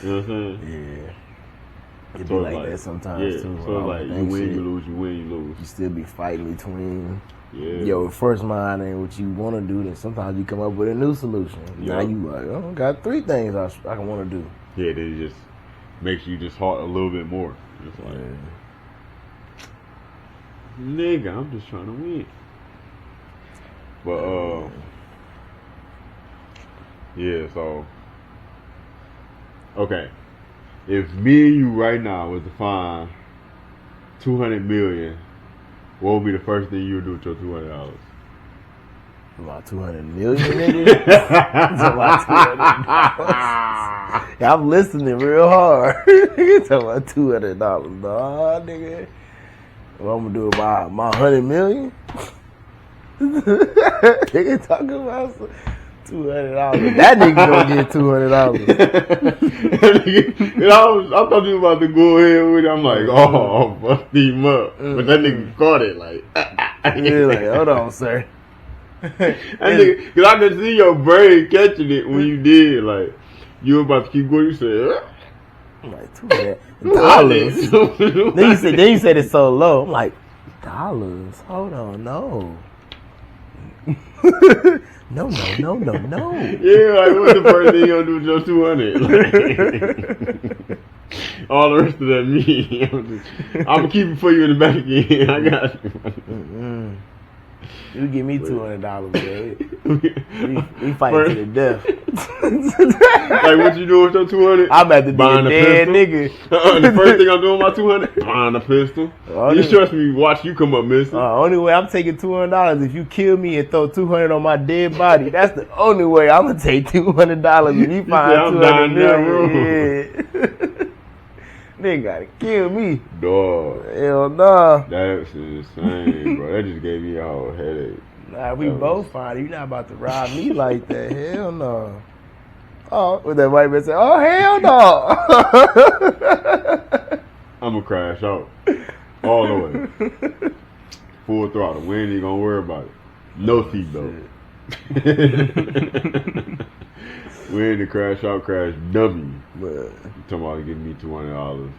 know what I'm saying? Yeah. It So be like that sometimes too. So it's like you win, you lose, you win, you lose. You still be fighting between your first mind and what you want to do. Then sometimes you come up with a new solution. Now you like, oh, got 3 things I can want to do. Yeah, then it just makes you just heart a little bit more. It's like, nigga, I'm just trying to win. But yeah. So okay. If me and you right now was to find $200 million, what would be the first thing you would do with your $200? About $200 million, nigga. About $200. I'm listening real hard. Nigga talking about $200, dog, nigga. What I'm gonna do about my $100 million? Nigga talking about $200. That nigga gonna get $200. I thought you were about to go ahead with it. I'm like, oh, bust him up. But that nigga caught it like. You're like, hold on, sir. Because I could see your brain catching it when you did. Like, you were about to keep going. You said, I'm like, $200. Then you said it's so low. I'm like, dollars? Hold on, no. No. Yeah, like what's the first thing you gonna do with your 200? Like, all the rest of that me. I'm gonna keep it for you in the back end. I got you. You give me $200, man. We fighting to the death. Like what you doing with your 200? I'm about to be a dead nigga. The first thing I'm doing with my 200, buying a pistol. You trust me? Watch you come up missing. Only way I'm taking $200 if you kill me and throw $200 on my dead body. That's the only way I'm gonna take $200 if you find $200 million. Nigga gotta kill me. Dog. Hell nah. That's insane, bro. That just gave me a whole headache. Nah, we both fine. You not about to rob me like that. Hell no. Oh, what that white man say? Oh, hell no. I'm gonna crash out. All the way. Full throttle. We ain't even gonna worry about it. No seatbelt. We ain't the crash dummy. But you talking about giving me $200.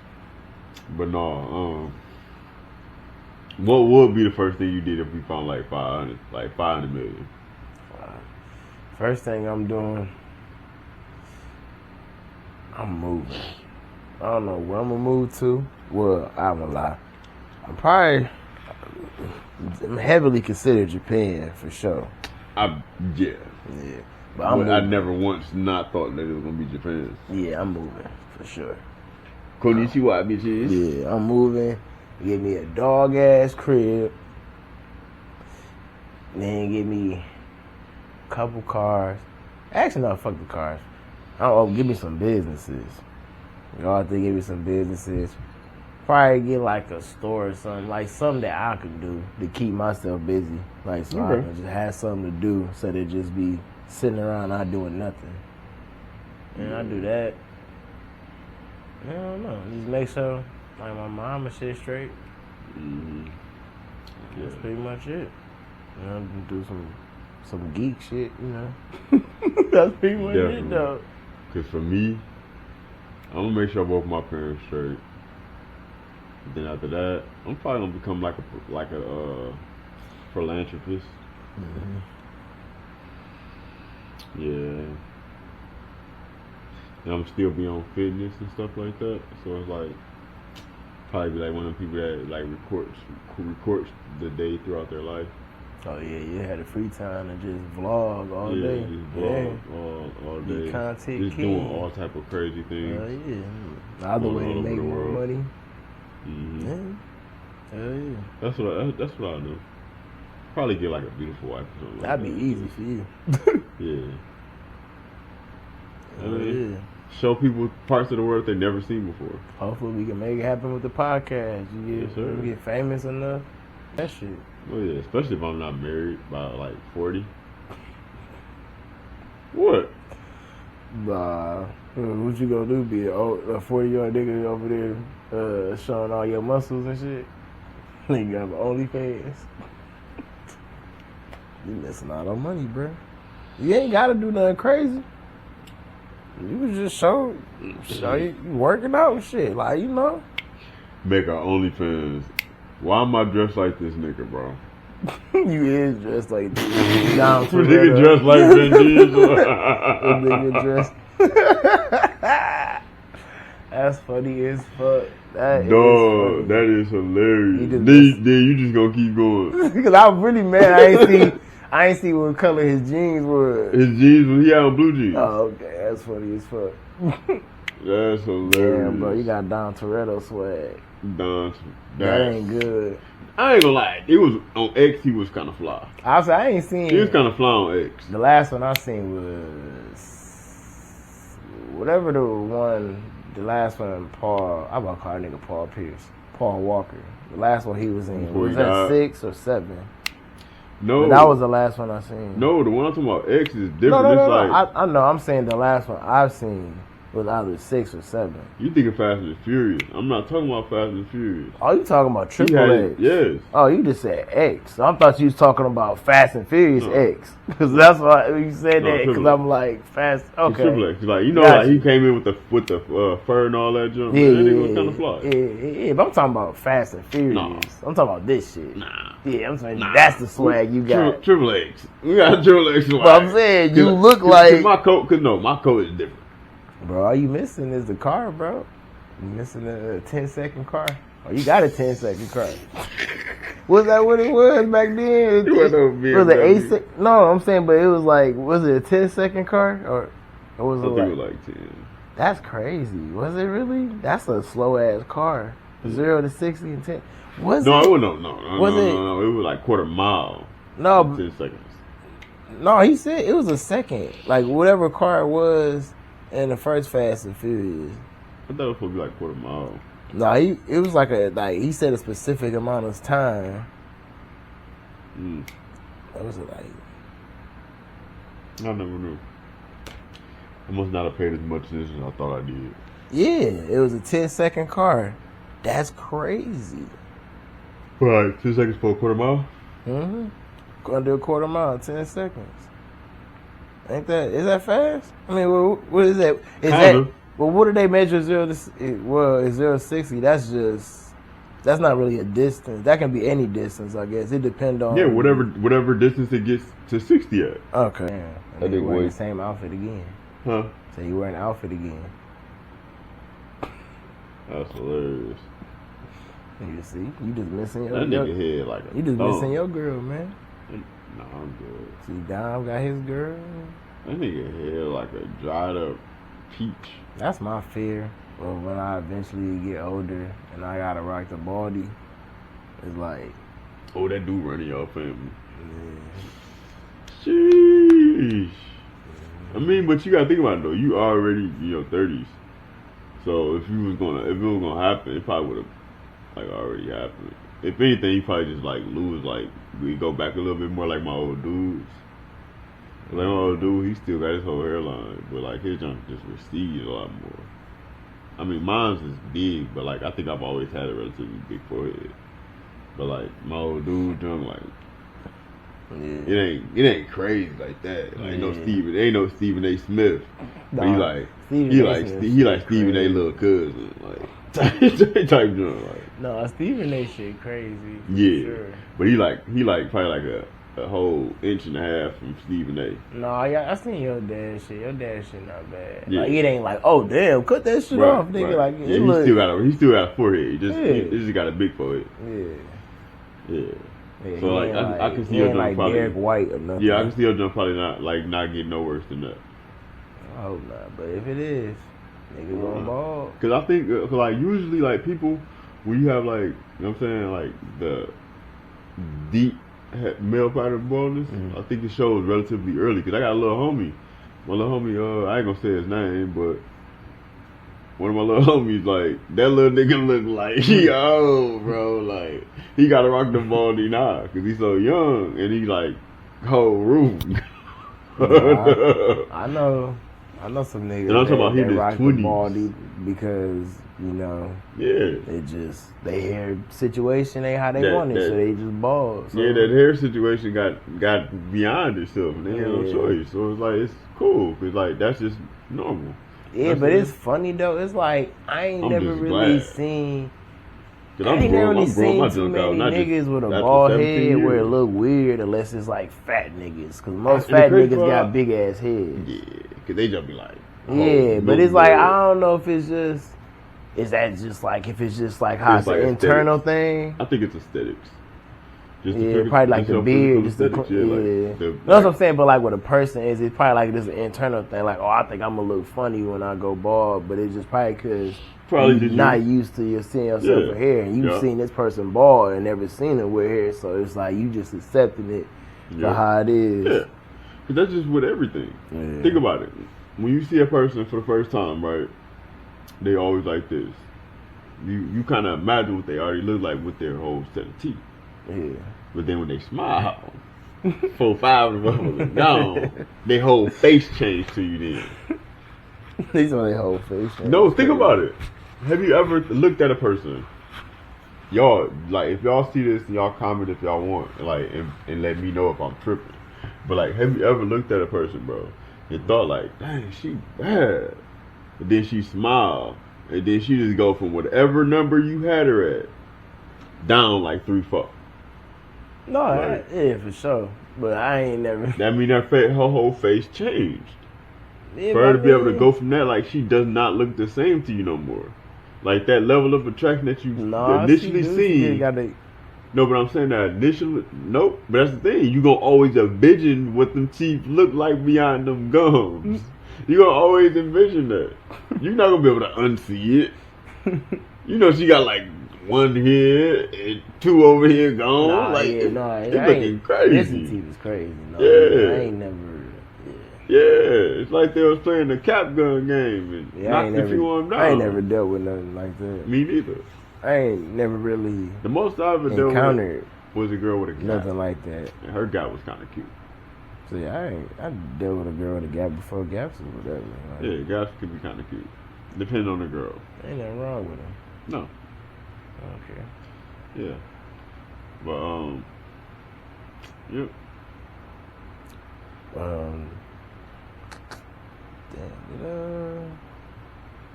But no, what would be the first thing you did if we found like 500 million? First thing I'm doing, I'm moving. I don't know where I'm gonna move to. Well, I'm gonna lie. I'm heavily considered Japan for sure. Yeah. But I never once not thought that it was gonna be Japan. Yeah, I'm moving for sure. Konnichiwa, bitches. Yeah, I'm moving. Give me a dog ass crib. Then give me a couple cars. Actually, no, fuck the cars. Give me some businesses. Y'all think give me some businesses. Probably get like a store or something, like something that I could do to keep myself busy. Like so I can just have something to do instead of just be sitting around not doing nothing. And I do that. I don't know. Just make sure like my mama shit straight. That's pretty much it. You know, do some geek shit, you know. That's pretty much it though. Cause for me, I'm gonna make sure both my parents straight. Then after that, I'm probably gonna become like a philanthropist. Yeah. And I'm still be on fitness and stuff like that. So it's like probably be like one of the people that like records the day throughout their life. Oh yeah, you had a free time and just vlog all day. Just vlog all day. Content just doing all type of crazy things. The other way to make more money. Yeah. That's what I do. Probably get like a beautiful wife or something. That'd be easy for you. Yeah. Show people parts of the world they've never seen before. Hopefully we can make it happen with the podcast. You get famous enough. That shit. Oh yeah, especially if I'm not married by like 40. What? Nah. What you gonna do? Be a 40-year-old nigga over there showing all your muscles and shit? You got OnlyFans. You missing out on money, bro. You ain't gotta do nothing crazy. You can just show you working out and shit. Like, you know. Make our OnlyFans. Why am I dressed like this nigga, bro? You is dressed like this. Down to nigga dressed like Vin Diesel. Nigga dressed. That's funny as fuck. Dog, that is hilarious. You just gonna keep going. Because I was really mad. I ain't see what color his jeans were. His jeans, he had on blue jeans. Oh, okay. That's funny as fuck. That's hilarious. Damn, bro, you got Don Toretto swag. That ain't good. I ain't gonna lie. It was on X. He was kind of fly. I ain't seen. He was kind of fly on X. The last one I seen was whatever the one. The last one, Paul. I'm about to call that nigga Paul Pierce. Paul Walker. The last one he was in. Was that 6 or 7? No, but that was the last one I seen. No, the one I'm talking about X is different. No. I know. I'm saying the last one I've seen was either 6 or 7. You thinking Fast and Furious? I'm not talking about Fast and Furious. Oh, you talking about Triple X? Yes. Oh, you just said X. I thought you was talking about Fast and Furious X. Because that's why you said that. Because I'm like Fast. Okay. Triple X. Like, you know, like he came in with the fur and all that junk. Yeah, that nigga was kind of fly. Yeah, but I'm talking about Fast and Furious. No. I'm talking about this shit. Nah. Yeah, I'm saying that's the swag you got. Triple X. We got Triple X swag. But I'm saying you look like my coat. My coat is different. Bro, all you missing is the car, bro. You missing a 10-second car. Oh, you got a 10-second car. Was that what it was back then? Was it 8 No, I'm saying, but it was like, was it a 10-second car? Or was it it was like 10. That's crazy. Was it really? That's a slow-ass car. 0 to 60 in 10. Was it? No, it was like quarter mile. No. 10 seconds. No, he said it was a second. Like, whatever car it was in the first Fast and Furious. I thought it was supposed to be like quarter mile. No, it was like he said a specific amount of time. What was it like? I never knew. I must not have paid as much attention as I thought I did. Yeah, it was a 10-second car. That's crazy. Right, 10 seconds for a quarter mile? Mm-hmm. Going to do a quarter mile, 10 seconds. Ain't that, is that fast? I mean, what is that? Well, what do they measure 0 to 60? That's not really a distance. That can be any distance, I guess. It depends on. Yeah, whatever distance it gets to 60 at. Okay. Yeah. And you wearing the same outfit again. Huh? So you wearing an outfit again. That's hilarious. You see, you just missing your that nigga head like a You just missing your girl, man. No, I'm good. See, Dom got his girl. That nigga head like a dried up peach. That's my fear. Well, when I eventually get older and I gotta rock the baldy, it's like, oh, that dude running your family. Yeah. Sheesh. I mean, but you gotta think about it though. You already in your 30s, so if it was gonna happen, it probably would have like already happened. If anything, you probably just like lose. Like we go back a little bit more like my old dudes. Like my old dude, he still got his whole hairline, but like his junk just recedes a lot more. I mean, mine's is big, but like I think I've always had a relatively big forehead. But like my old dude junk, like it ain't crazy like that. Like ain't no Stephen A. Smith. But he like Stephen A. little cousin, like type junk. Like no, Stephen A. shit crazy. Yeah, sure. But he like probably like a whole inch and a half from Stephen A. No, I seen your dad shit. Your dad shit not bad. Yeah. Like it ain't like, oh damn, cut that shit off, nigga. Like yeah, he still got a forehead. He just got a big forehead. Yeah. So like I can see your jump probably Derek White or nothing. Yeah, I can see your jump probably not getting no worse than that. I hope not, but if it is, nigga going bald. Cause I think like usually like people when you have like, you know what I'm saying, like the deep male pattern baldness, I think it shows relatively early. Cause I got a little homie. My little homie, I ain't gonna say his name, but one of my little homies, like that little nigga look like he old, bro. Like he gotta rock the baldy now, cause he's so young and he like whole room. I know. I know some niggas And I'm talking about that hitting his rock the 20s. ball because, you know, Yeah. they hair situation ain't how they That- want it, that- so they just ball. So. Yeah, that hair situation got beyond itself, and they had no choice. So it's like, it's cool, because, like, that's just normal. Yeah, That's but it. it's funny, though. It's like, I ain't I'm never just really glad. seen... Cause I ain't never really I'm growing my seen too junk out, many not just niggas with a after bald 17 head where it years. look weird unless it's like fat niggas. Cause most And the fat crazy niggas part- got big ass heads. Yeah, because they just be like, Yeah, oh, but no it's like, more. I don't know if it's just, is that just like, if it's just like how It's it's like an internal thing? I think it's aesthetics. Just Yeah, probably like the beard, just the, aesthetics, yeah. like That's what I'm saying, but like with a person is, it's probably like this internal thing, like, oh, I think I'm gonna look funny when I go bald, but it's just probably because you're just not used to you seeing yourself with hair, and you've seen this person bald and never seen it with hair, so it's like you just accepting it for how it is. Yeah, 'cause that's just with everything. Yeah. Think about it. When you see a person for the first time, right? They always like this. You kind of imagine what they already look like with their whole set of teeth. Yeah. But then when they smile, 4, 5 of them are gone. Their whole face changed to you then. These are their whole face. No, think about it. Have you ever looked at a person? Y'all, like, if y'all see this, y'all comment if y'all want, like, and let me know if I'm tripping. But, like, have you ever looked at a person, bro, and thought, like, dang, she bad. But then she smiled, and then she just go from whatever number you had her at, down like 3, 4. No, Right. yeah, for sure. But I ain't never. That mean her whole face changed. Yeah, For her to but be able to mean- go from that, like, she does not look the same to you no more. Like, that level of attraction that you initially seen. No, but I'm saying that initially, nope. But that's the thing. You gonna always envision what them teeth look like behind them gums. You gonna always envision that. You're not gonna be able to unsee it. You know, she got like 1 here and 2 over here gone. Nah, like, yeah, no, it's looking crazy. Missing teeth is crazy. No, Yeah. I ain't never. Yeah, it's like they was playing the cap gun game and Yeah, knocked a few of them down. I ain't never dealt with nothing like that. Me neither. I ain't never really The most I ever dealt encountered with was a girl with a gap. nothing like that. And her gap was kind of cute. So yeah, I dealt with a girl with a gap before gaps or whatever. Like, Yeah, gaps could be kind of cute. Depending on the girl. ain't nothing wrong with them. No. I don't care. Yeah. But, yep.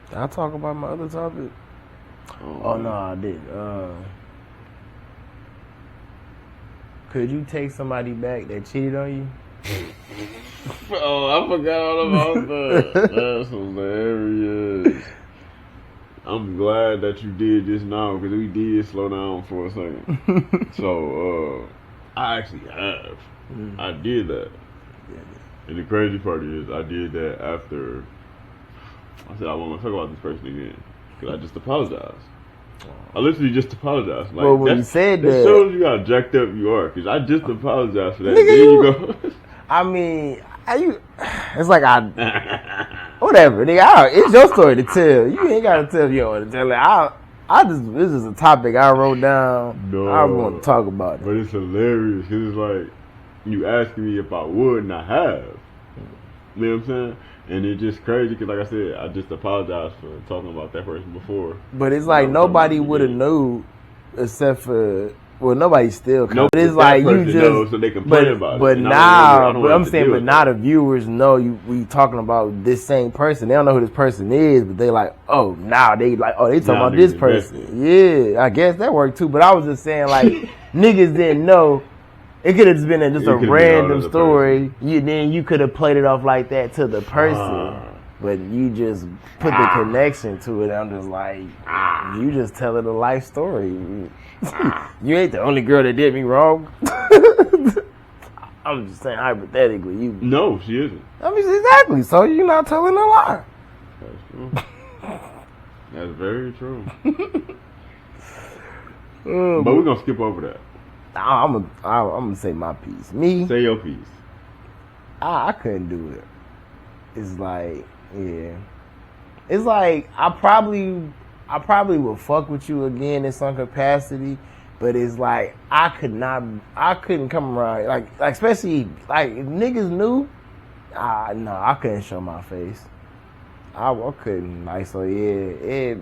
Did I talk about my other topic? Oh no, I did. Could you take somebody back that cheated on you? Oh, I forgot all about that. That's hilarious. I'm glad that you did this now because we did slow down for a second. So, I actually have. I did that. And the crazy part is, I did that after I said I won't talk about this person again because I just apologized. I literally just apologized. Like, well, when you said that, it shows you how jacked up you are because I just apologized for that. Nigga, There you go. I mean, it's like whatever, nigga. It's your story to tell. You ain't gotta tell if you don't want to tell it. This is a topic I wrote down. No, I want to talk about it. But it's hilarious because it's like you asking me if I would and I have. You know what I'm saying? And it's just crazy because, like I said, I just apologized for talking about that person before. But it's like nobody would have knew except for. Well, nobody still. No, but it's that like you person just. knows, so they complain about it. But And now, but but I'm saying, but now the viewers know we talking about this same person. They don't know who this person is, but they like, oh, now they like, oh, they talking about this person. Yeah, I guess that worked too. But I was just saying, like, niggas didn't know. It could have just been just a random story. Then you could have played it off like that to the person. But you just put the connection to it. I'm just like, you just telling a life story. You ain't the only girl that did me wrong. I'm just saying hypothetically. No, she isn't. I mean, exactly. So you're not telling a lie. That's true. That's very true. But we're gonna skip over that. I'm gonna say my piece. Me, say your piece. I couldn't do it. It's like, yeah. It's like I probably will fuck with you again in some capacity, but it's like I couldn't come around like especially like if niggas knew, No, I couldn't show my face. I couldn't. Like, so yeah,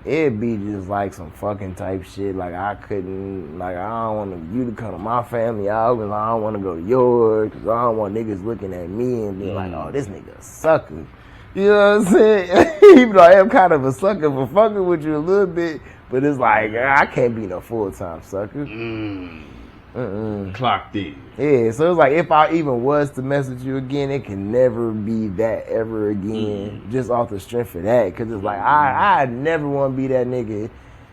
it'd be just like some fucking type shit. Like, I couldn't, like, I don't want you to come to my family out, because I don't want to go to yours, because I don't want niggas looking at me and being like, oh, this nigga a sucker. You know what I'm saying? Even though I am kind of a sucker for fucking with you a little bit, but it's like, I can't be no full-time sucker. Clocked in. Yeah, so it's like, if I even was to mess with you again, it can never be that ever again, just off the strength of that. Because it's like, I never want to be that nigga.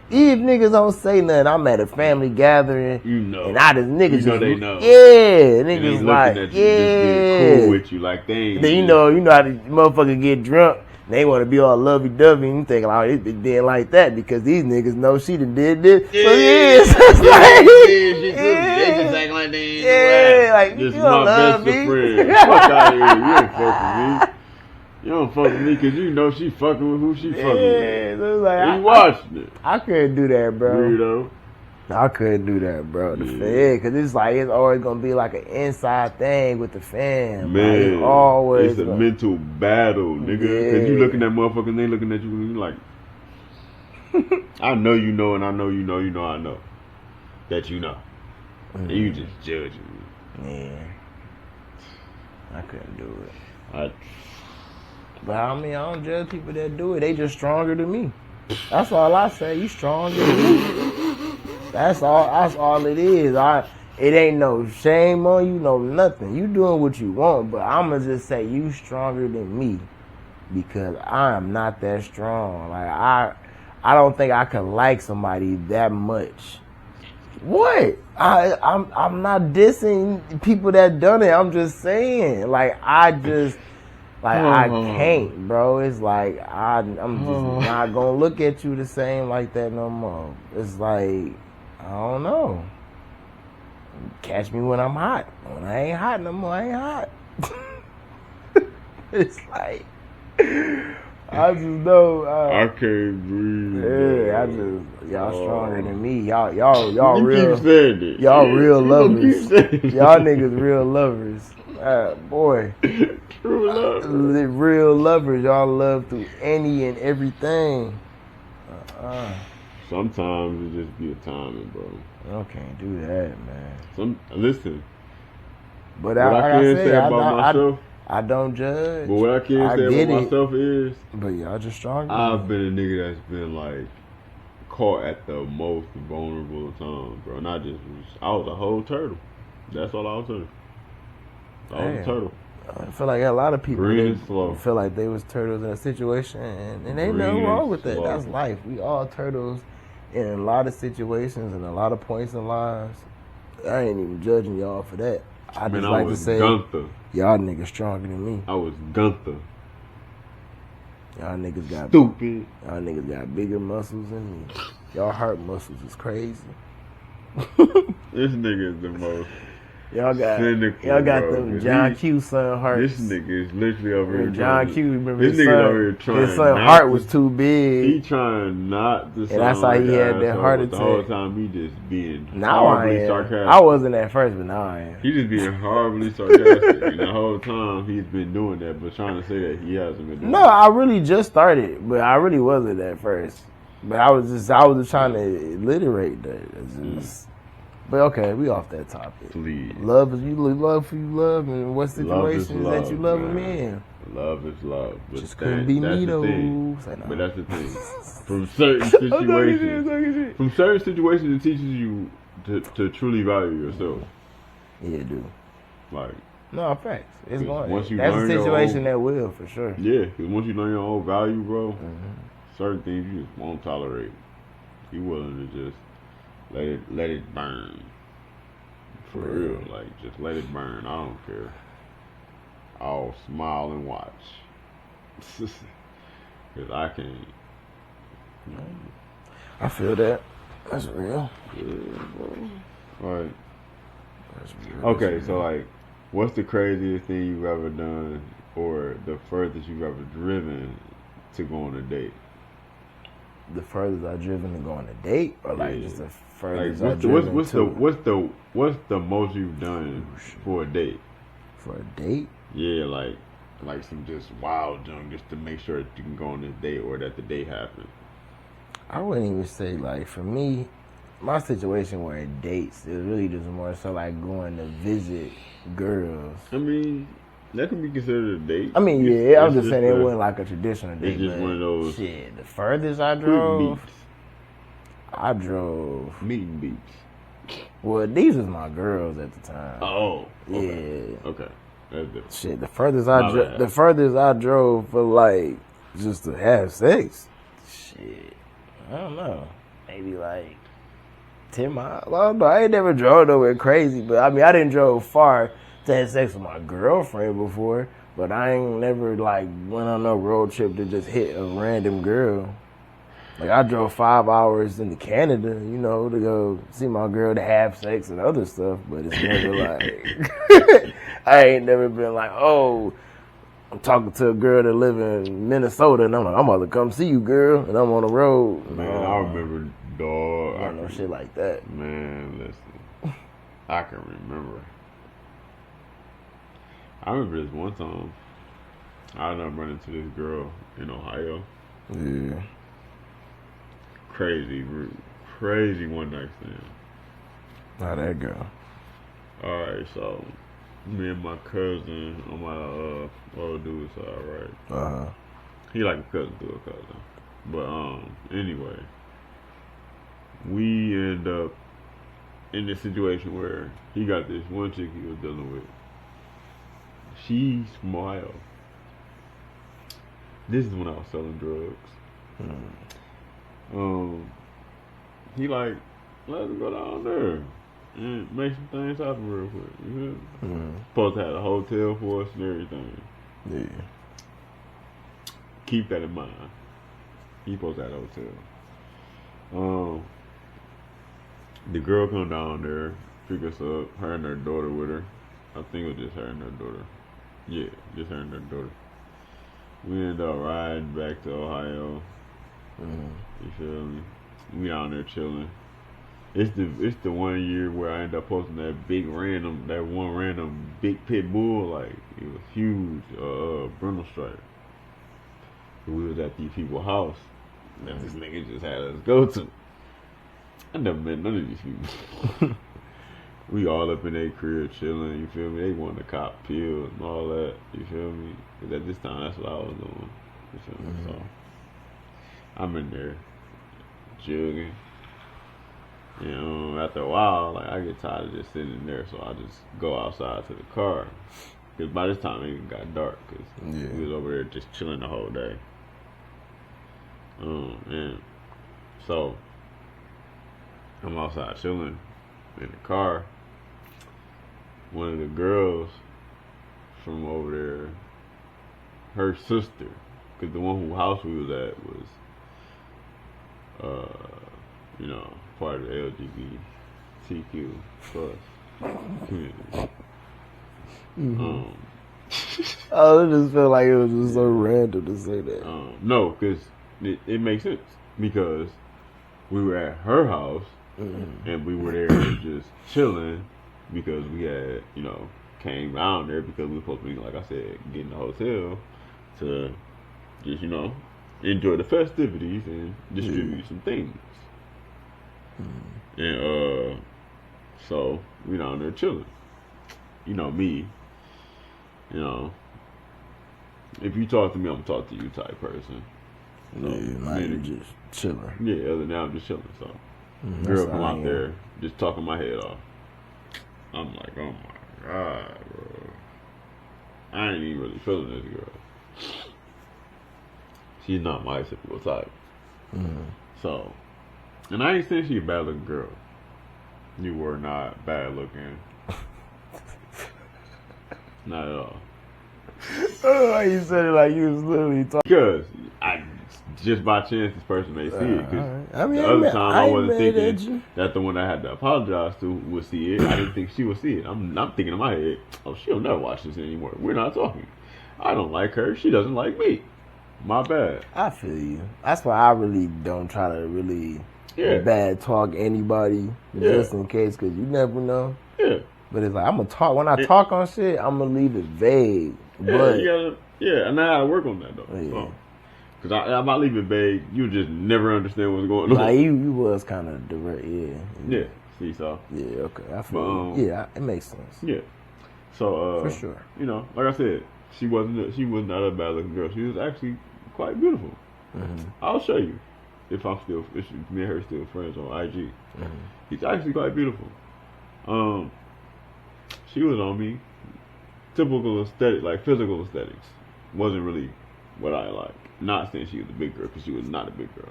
Even if niggas don't say nothing, I'm at a family gathering, and I just niggas you know they know. Yeah, niggas like, at you, just being cool with you, like they ain't. Then you know how the motherfucker get drunk. They want to be all lovey-dovey and think, oh, it did like that because these niggas know she done did this. Yeah, so yeah, they just act like they ain't like, this you is my love best me. friend. Fuck out of here. You don't fuck with me. You don't fuck with me because you know she fucking with who she fucking with. So like, you watching it. I couldn't do that, bro. Weirdo. I couldn't do that, bro. Because it's like, it's always going to be like an inside thing with the fam. Man, like, it's a mental battle, nigga. Because you looking at motherfuckers and they looking at you and you like, I know you know and I know you know I know that you know. And you just judging me. Yeah. I couldn't do it. But I mean, I don't judge people that do it. They just stronger than me. That's all I say. You stronger than me. That's all it is. It ain't no shame on you, no nothing. You doing what you want, but I'ma just say you stronger than me because I am not that strong. Like I don't think I could like somebody that much. What? I'm not dissing people that done it. I'm just saying, like I can't, bro. It's like I'm just not gonna look at you the same like that no more. It's like, I don't know. Catch me when I'm hot. When I ain't hot no more, I ain't hot. It's like, I just know. I can't breathe. Yeah, y'all stronger than me. Y'all you real. Keep saying it. Y'all real lovers. Y'all niggas real lovers. Boy. True love. Real lovers. Y'all love through any and everything. Sometimes it just be a timing, bro. I can't do that, man. Listen. But what I can say about myself. I don't judge. But what I can say about myself is. But y'all just stronger. I've been a nigga that's been like caught at the most vulnerable times, bro. And I was a whole turtle. That's all I was doing. I was a turtle. I feel like a lot of people feel like they was turtles in a situation, and ain't nothing wrong with that. That's life. We all turtles in a lot of situations and a lot of points in lives. I ain't even judging y'all for that. I just like to say, Gunther. Y'all niggas stronger than me. I was Gunther. Y'all niggas got stupid. Y'all niggas got bigger muscles than me. Y'all heart muscles is crazy. This nigga is the most. Y'all got them John Q son hearts. This nigga is literally over here. John Q, remember this nigga over here trying. His son heart was too big. He trying not to. And that's how he had that heart attack. The whole time he just being horribly sarcastic. I wasn't at first, but now I am. He just being horribly sarcastic. And the whole time he's been doing that, but trying to say that he hasn't been doing No, I really just started, but I really wasn't at first. But I was just trying to alliterate that. But okay, we off that topic. Please. Love is you love who you love, and what situations that you love them in. Love is love. But just couldn't be me though. But that's the thing. From certain situations, it teaches you to truly value yourself. Yeah, it do. Like. No, facts. It's going. Once you that's learn a situation that will for sure. Yeah, because once you learn your own value, bro, certain things you just won't tolerate. You willing to just let it burn. For real. Like, just let it burn. I don't care. I'll smile and watch. Because I can't. I feel that. That's real. Yeah, bro. Like, that's real. Okay, so like, what's the craziest thing you've ever done or the furthest you've ever driven to go on a date? The furthest I've driven to go on a date, or like just the furthest like, I've driven what's the most you've done for a date? For a date? Yeah, like some just wild junk just to make sure that you can go on this date or that the date happened. I wouldn't even say, like, for me, my situation where it dates, it really just more so like going to visit girls. I mean, that can be considered a date. I mean, yeah, I'm just saying it wasn't like a traditional date. It's just one of those. Shit, the furthest I drove, meet and beats. Well, these was my girls at the time. Oh, okay. Yeah. Okay, that's different. Shit, the furthest I drove for like just to have sex. Shit, I don't know, maybe like 10 miles. I don't know. I ain't never drove nowhere crazy, but I mean, I didn't drove far to have sex with my girlfriend before, but I ain't never like went on no road trip to just hit a random girl. Like I drove 5 hours into Canada, you know, to go see my girl to have sex and other stuff, but it's never like I ain't never been like, oh, I'm talking to a girl that live in Minnesota, and I'm like, I'm about to come see you, girl, and I'm on the road. Man, I remember, dog. I know shit like that. Man, listen, I can remember. I remember this one time, I ended up running into this girl in Ohio. Yeah. Crazy one night stand. How'd that go? Alright, so me and my cousin on my old dude's side, right? He like a cousin to a cousin. But anyway, we end up in this situation where he got this one chick he was dealing with. She's from Ohio. This is when I was selling drugs. He like, let's go down there and make some things happen real quick. You know? Supposed to have a hotel for us and everything. Yeah. Keep that in mind. He supposed to have a hotel. The girl come down there, pick us up, her and her daughter with her. I think it was just her and her daughter. Yeah, just her and her daughter. We ended up riding back to Ohio. You feel me? We down there chilling. It's the 1 year where I ended up posting that one random big pit bull, like it was huge, brindle stripe. We was at these people's house that this nigga just had us go to. I never met none of these people. We all up in their crib chilling, you feel me? They wanted to cop pills and all that, you feel me? Because at this time, that's what I was doing, you feel me? So I'm in there jugging. You know, after a while, like I get tired of just sitting in there, so I just go outside to the car. Because by this time, it even got dark. Because we was over there just chilling the whole day. And so I'm outside chilling in the car. One of the girls from over there, her sister, because the one whose house we was at was, you know, part of the LGBTQ plus community. I just felt like it was just so random to say that. No, because it makes sense. Because we were at her house and we were there just chilling because we had, you know, came down there because we were supposed to be, like I said, getting the hotel to just, you know, enjoy the festivities and distribute some things. And so we down there chilling. You know me. You know, if you talk to me, I'm gonna talk to you type person. So, like you just chilling. Yeah, other than that, I'm just chilling. So, girl come out there, just talking my head off. I'm like, oh my God, bro. I ain't even really feeling this girl. She's not my typical type. So, and I ain't saying she's a bad looking girl. You were not bad looking. Not at all. Oh, you said it like you was literally talking. Because just by chance this person may see it. Because the other time I wasn't thinking that the one I had to apologize to would see it. I didn't think she would see it. I'm thinking in my head, oh, she'll never watch this anymore. We're not talking. I don't like her. She doesn't like me. My bad. I feel you. That's why I really don't try to really bad talk anybody just in case, because you never know. Yeah. But it's like I'm gonna talk when I talk on shit. I'm gonna leave it vague. But and I gotta work on that though. Yeah. Because if I leave it vague, you just never understand what's going on. Like you was kind of direct. Yeah. See, so. Yeah. Okay. I feel. Yeah. It makes sense. Yeah. So. For sure. You know, like I said, she was not a bad looking girl. She was actually quite beautiful. Mm-hmm. I'll show you if me and her still friends on IG. Mm-hmm. She's actually quite beautiful. She was on me. Typical aesthetic, like physical aesthetics, wasn't really what I like. Not saying she was a big girl, because she was not a big girl.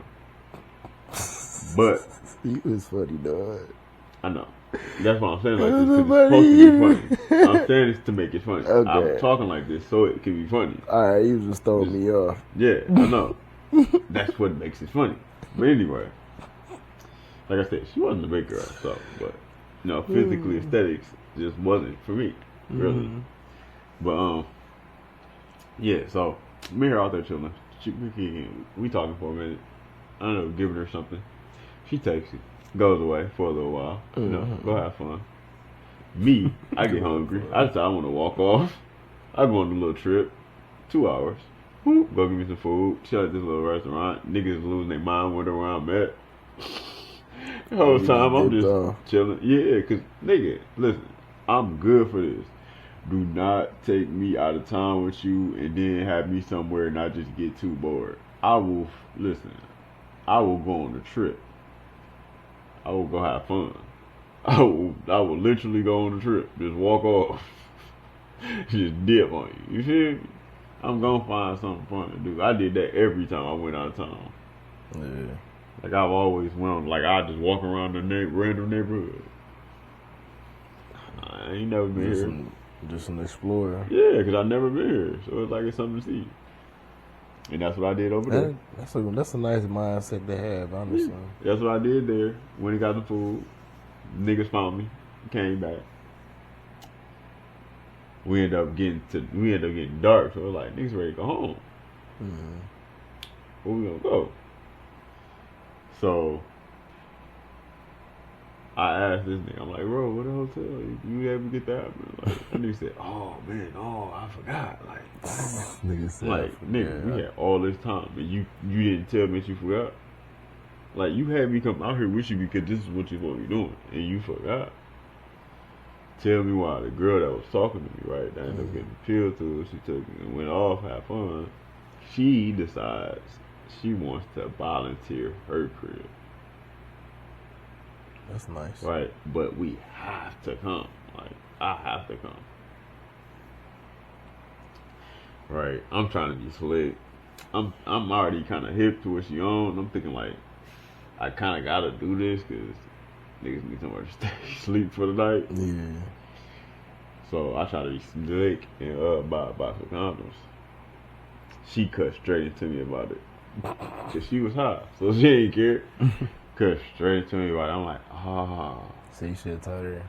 But you was funny, dog. I know. That's why I'm saying like this, because it's supposed to be funny. I'm saying this to make it funny. Okay. I'm talking like this so it can be funny. Alright, you just throwing me off. Yeah, I know. That's what makes it funny. But anyway, like I said, she wasn't a big girl, so, but, you know, physically aesthetics just wasn't for me, really. Mm-hmm. But, yeah, so, me and her out there chilling. We talking for a minute. I don't know, giving her something. She takes it, goes away for a little while. You know, go have fun. Me, I get hungry. I decide I want to walk off. I go on a little trip, 2 hours. Go give me some food. Chill at this little restaurant. Niggas losing their mind wondering where I'm at. The whole time I'm just chilling. Yeah, because, nigga, listen, I'm good for this. Do not take me out of town with you and then have me somewhere and I just get too bored. I will go on a trip. I will go have fun. I will literally go on a trip. Just walk off. Just dip on you. You feel me? I'm gonna find something fun to do. I did that every time I went out of town. Yeah. Like I've always went on, like I just walk around the random neighborhood. I ain't never been here. Just an explorer. Yeah, because I've never been here. So it's like it's something to see. And that's what I did over there. That's a nice mindset to have, honestly. Yeah. That's what I did there. When he got the food, niggas found me, came back. We ended up getting dark, so it was like niggas ready to go home. Mm-hmm. Where we gonna go? So I asked this nigga, I'm like, bro, what the hotel? You ever get that? Like, that nigga said, oh man, I forgot. Like, nigga said, nigga, we had all this time, and you didn't tell me that you forgot. Like, you had me come out here with you because this is what you're supposed to be doing, and you forgot. Tell me why the girl that was talking to me, right, that ended up getting appealed to, she took me and went off, had fun. She decides she wants to volunteer her crib. That's nice. Right, but we have to come. Like, I have to come. Right, I'm trying to be slick. I'm already kind of hip to what she on. I'm thinking like, I kind of gotta do this because niggas need somewhere to stay, sleep for the night. Yeah. So I try to be slick and buy a box of condoms. She cut straight into me about it. Cause she was hot, so she ain't care. Cut straight to me about it. I'm like, So you should have told her.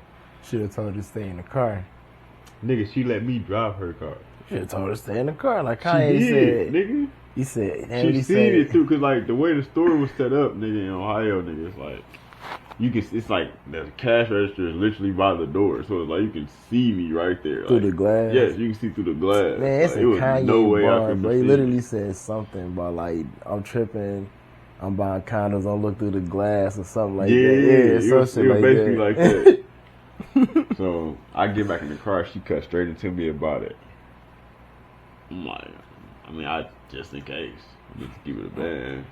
Should have told her to stay in the car. Nigga, she let me drive her car. Should have told her to stay in the car, like Kanye said. Nigga. He said. She seen it too, cause like the way the store was set up, nigga, in Ohio, nigga, it's like it's like the cash register is literally by the door, so it's like you can see me right there through like, the glass. Yes, you can see through the glass. Man, it's like, a Kanye bar, but he literally said something about like I'm tripping. I'm buying condoms. Don't look through the glass or something like that. Yeah, it was basically like that. So I get back in the car. She cut straight into me about it. I'm like, I just in case. Just keep it a band.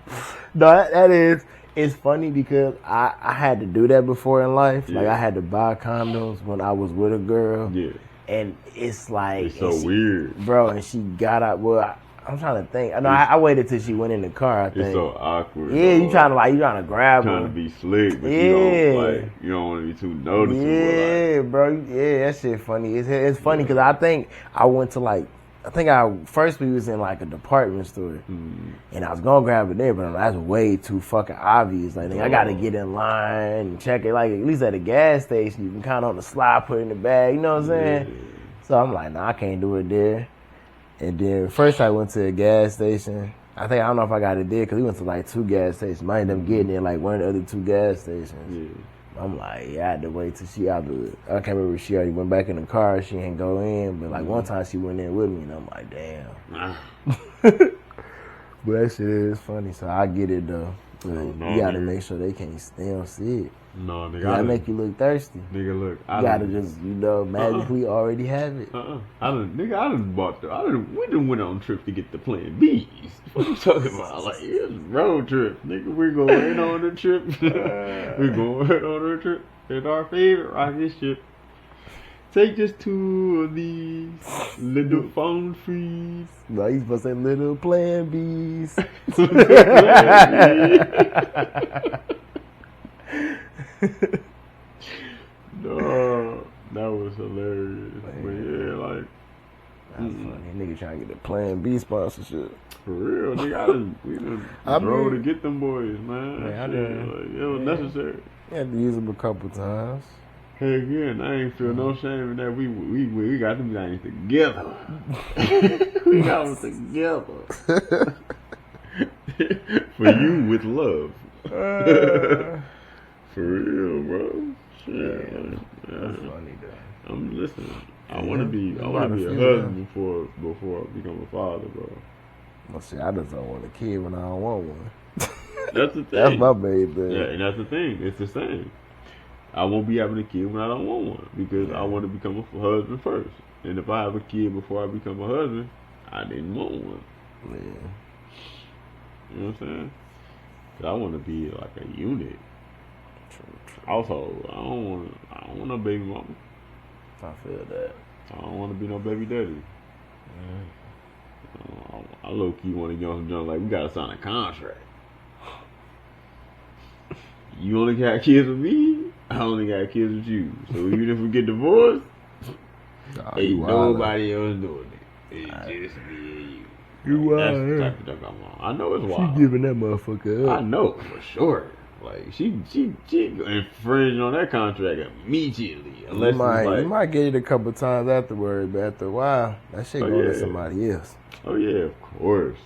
No, that is. It's funny because I had to do that before in life. Yeah. Like I had to buy condoms when I was with a girl. Yeah. And it's like it's so weird, bro. And she got out. Well, I'm trying to think. No, I waited till she went in the car. I think it's so awkward. Yeah, you trying to grab her, trying to be slick, but you don't want to be too noticeable. Yeah, like. Bro. Yeah, that shit funny. It's funny because I think I went to first we was in like a department store, and I was gonna grab it there, but that's way too fucking obvious. Like, I gotta get in line and check it. Like, at least at a gas station, you can kind of on the slide, put it in the bag. You know what I'm saying? Yeah. So I'm like, nah, I can't do it there. And then first I went to a gas station. I don't know if I got it there because we went to like 2 gas stations. I ended up getting in like one of the other 2 gas stations. I'm like, yeah, I had to wait till she out the. I can't remember if she already went back in the car. She ain't go in, but like one time she went in with me, and I'm like, damn. But that shit is funny, so I get it though. But you gotta make sure they don't see it. No, nigga. That make you look thirsty. Nigga, look. You gotta just, magically already have it. I done bought we done went on trips to get the Plan B's. What you talking about? Like, it's a road trip. Nigga, we're going on a trip. We're going on a trip. It's our favorite rocket ship. Take just 2 of these little phone frees. No, he's supposed to say little Plan B's. No, that was hilarious. Man. But yeah, like, that's funny. Nigga trying to get the Plan B sponsorship. For real, nigga, we done drove to get them boys, man. It was necessary. You had to use them a couple times. Hey, again, I ain't feel no shame in that we got them guys together. We got them together. For you with love. For real, bro. Shit. That's funny though. I'm listening. I wanna be a husband before I become a father, bro. Well, see, I just don't want a kid when I don't want one. That's the thing. That's my main thing. Yeah, and that's the thing. It's the same. I won't be having a kid when I don't want one because I want to become a husband first. And if I have a kid before I become a husband, I didn't want one. Yeah. You know what I'm saying? 'Cause I want to be like a unit. True. Also, I don't want no baby mama. I feel that. I don't want to be no baby daddy. I low key want to get on some junk like we gotta sign a contract. You only got kids with me. I only got kids with you. So even if we get divorced, ain't nobody else doing it. It's just me and you. You That's the type of stuff I'm on. I know it's wild. She giving that motherfucker up. I know for sure. Like she infringed on that contract immediately. Unless you might get it a couple times afterward, but after a while, that shit going to somebody else. Oh yeah, of course.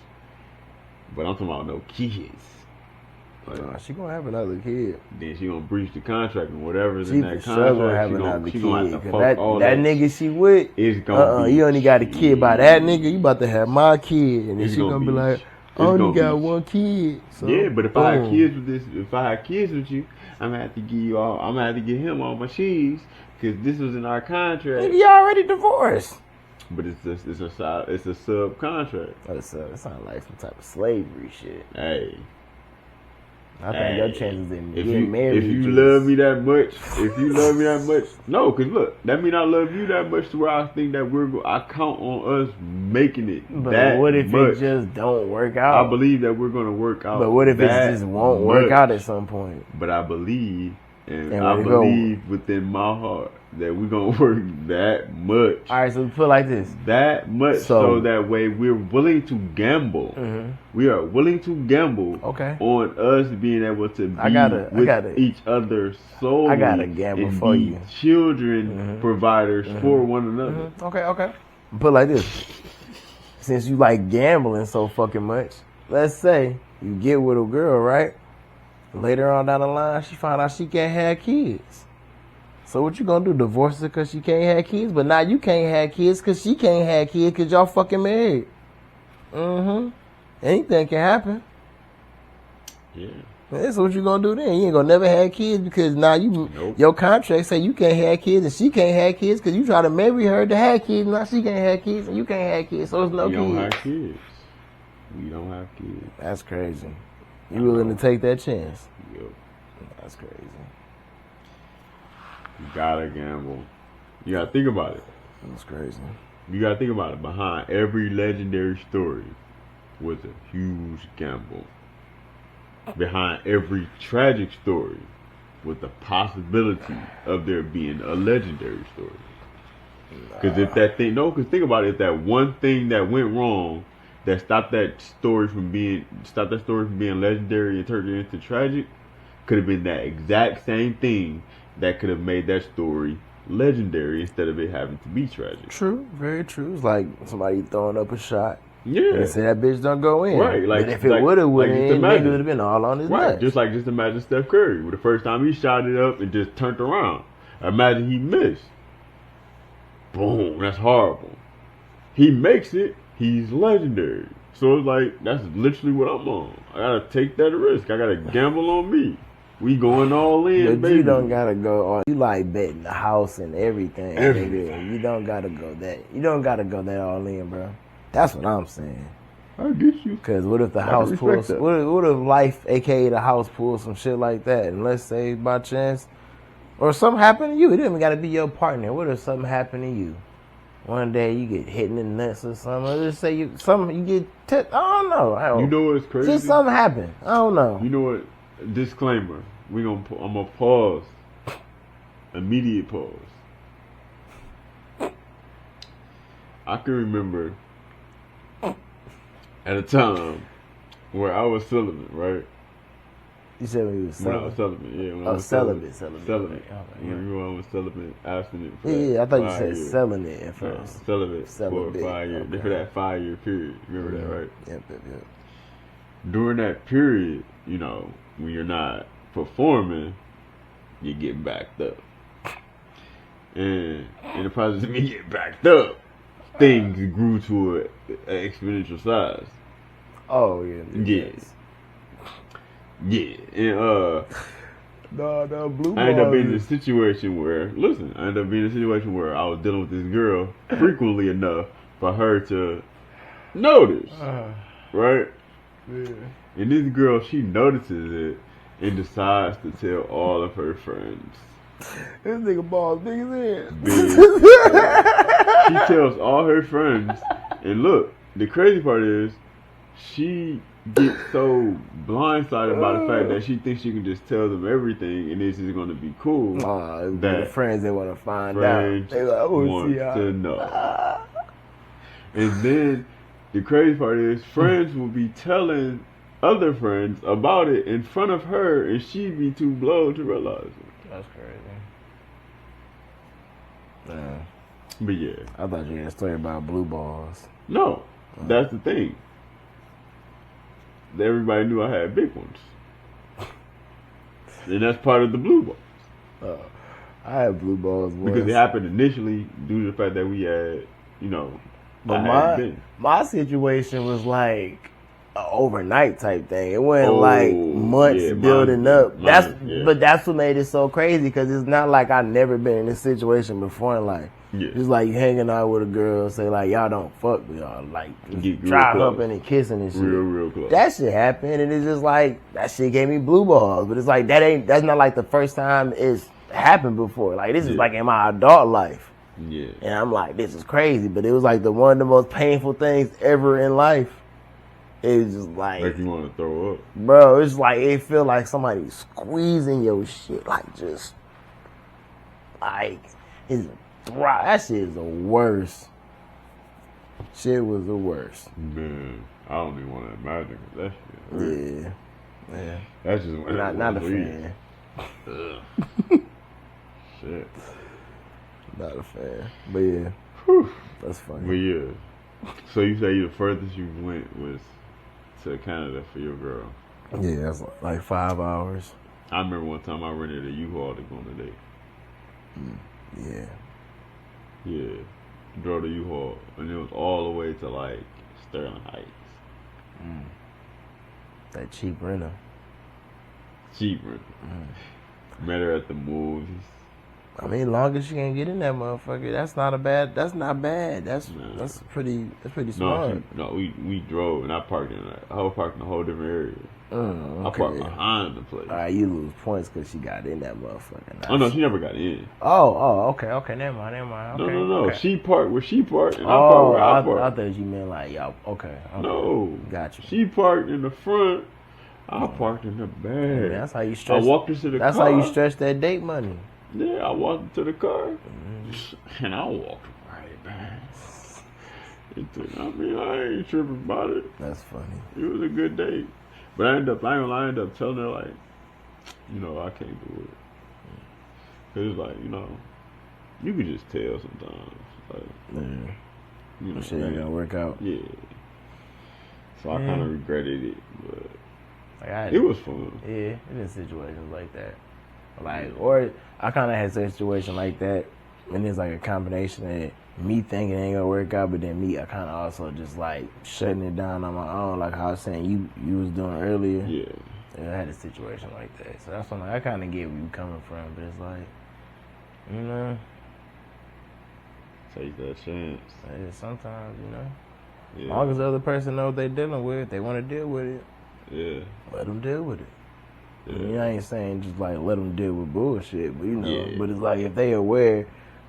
But I'm talking about no kids. Like, nah, she gonna have another kid. Then she gonna breach the contract and whatever's she in that for contract. Sure gonna have another she kid. gonna have to fuck that all that nigga she with, it's gonna be you only got a kid by that nigga. You about to have my kid, and then she gonna be like, I only got one kid. So, yeah, but if I had kids with this, if I had kids with you, I'm gonna have to give you all. I'm gonna have to give him all my cheese because this was in our contract. Nigga, you already divorced. But it's a subcontract. It sounds like some type of slavery shit. Hey. I think your chances in getting married. If you love me that much, no, because look, that mean I love you that much to where I think that I count on us making it. But that what if much. it just don't work out? I believe that we're gonna work out. But what if it just won't work out at some point? But I believe, and I believe within my heart that we're gonna work that much. All right, so we put it like this: that much, so that way we're willing to gamble. Mm-hmm. We are willing to gamble on us being able to be with each other solely. I gotta gamble and for be you. Children providers for one another. Mm-hmm. Okay. Put it like this: since you like gambling so fucking much, let's say you get with a girl, right? Later on down the line, she find out she can't have kids. So what you gonna do? Divorce her because she can't have kids? But now you can't have kids because she can't have kids because y'all fucking married. Anything can happen. Yeah. So what you gonna do then? You ain't gonna never have kids because now your contract say you can't have kids and she can't have kids because you try to marry her to have kids. Now she can't have kids and you can't have kids. So it's no kids. We don't have kids. We don't have kids. That's crazy. You willing to take that chance? Yep. That's crazy. You gotta gamble. You gotta think about it. That's crazy. You gotta think about it. Behind every legendary story was a huge gamble. Behind every tragic story was the possibility of there being a legendary story. Because because think about it. If that one thing that went wrong that stopped that story from being legendary and turned it into tragic, could have been that exact same thing that could have made that story legendary instead of it having to be tragic. True, very true. It's like somebody throwing up a shot Yeah. They say that bitch don't go in. Right, like, but if it would have went in, just nigga imagine. would have been all on his Right, nuts. just imagine Steph Curry. The first time he shot it up and just turned around. Imagine he missed. Boom, that's horrible. He makes it, he's legendary. So it's like, that's literally what I'm on. I gotta take that risk. I gotta gamble on me. We going all in, But baby. you don't gotta go all. You like betting the house and everything. Everything. Nigga. You don't gotta go that. You don't gotta go that all in, bro. That's what I'm saying. I get you. Cause what if the I house can pulls? respect that. What if life, aka the house, pulls some shit like that? And let's say by chance, or something happened to you. It didn't gotta be your partner. What if something happened to you? One day you get hit in the nuts or something. Or just say you get. I don't know. You know what's crazy? Just something happened. I don't know. You know what? Disclaimer. I'm gonna pause. Immediate pause. I can remember at a time where I was celibate, right? You said when you was When I celibate. was celibate, yeah. When I Oh, was celibate. Celibate. Okay, When I was celibate, abstinent. For Yeah, I thought you 5 said years. selling it at No, first. celibate Celibate, for 5 years. okay. For that 5-year period. Remember that, right? Yep. During that period, you know, when you're not performing, you get backed up. And in the process of me getting backed up, things grew to an exponential size. Oh yeah. Yes. Yeah. And No, blue I ended up being in a balls. situation where, I was dealing with this girl frequently enough for her to notice. Right? Yeah. And this girl, she notices it and decides to tell all of her friends. This nigga balls big as hell. Big. She tells all her friends, and look, the crazy part is, she gets so blindsided by the fact that she thinks she can just tell them everything and this is going to be cool. That that the friends they want to find friends out. They like, I want want to see how. to know. And then the crazy part is, friends will be telling other friends about it in front of her, and she'd be too blown to realize it. That's crazy. Yeah. But yeah, I thought you had a story about blue balls. no, that's the thing. Everybody knew I had big ones, and that's part of the blue balls. I had blue balls once. Because it happened initially due to the fact that we had, you know, But I hadn't been. my situation was like an overnight type thing. It wasn't like months building up. But that's what made it so crazy, because it's not like I've never been in this situation before in life. Yeah. It's like you hanging out with a girl, say like y'all don't fuck with y'all, like Get real try close. humping and kissing and shit. Real close. That shit happened, and it's just like that shit gave me blue balls. But it's like that's not like the first time it's happened before. Like this is like in my adult life. Yeah. And I'm like, this is crazy. But it was like one of the most painful things ever in life. It was just like you want to throw up. bro, it's like it feel like somebody squeezing your shit, like just like that shit is the worst. Shit was the worst. Man, I don't even want to imagine that shit. Yeah. That's just Not a fan. Shit. Not a fan. But yeah. Whew. That's funny. But yeah. So you say the furthest you went was to Canada for your girl. Yeah, that's like 5 hours. I remember one time I rented a U-Haul to go on a date. Yeah. Yeah. Drove the U-Haul, and it was all the way to like Sterling Heights. That cheap rental. Cheap rental. Met her at the movies. I mean, long as you can get in that motherfucker, that's not bad. That's pretty smart. We drove, and I parked in a whole different area. I parked behind the place. All right, you lose points because she got in that motherfucker. Oh no, she never got in. Okay, never mind. Okay, No. okay. She parked where she parked, and I parked where I I parked. thought you meant like y'all. Okay. No, Gotcha. She parked in the front. I parked in the back. Man, that's how you stretch. I walked into the car. That's how you stretch that date money. Yeah, I walked into the car, and I walked right back. I ain't tripping about it. That's funny. It was a good date. But I ended up telling her, like, you know, I can't do it. Cause it's like, you know, you could just tell sometimes. Like, Yeah. you know, Shit ain't gonna work out. Yeah. So I kind of regretted it, but like it was fun. Yeah, in situations like that. Like, or I kind of had a situation like that, and it's like a combination of me thinking it ain't gonna work out, but then me, I kind of also just like shutting it down on my own, like how I was saying you was doing earlier. Yeah. And I had a situation like that, so that's when I kind of get where you coming from, but it's like, you know, take that chance. Sometimes, you know, Yeah. as long as the other person knows what they dealing with, they want to deal with it. Yeah. Let them deal with it. Yeah. I mean, I ain't saying just like let them deal with bullshit, but you know, Yeah. but it's like if they aware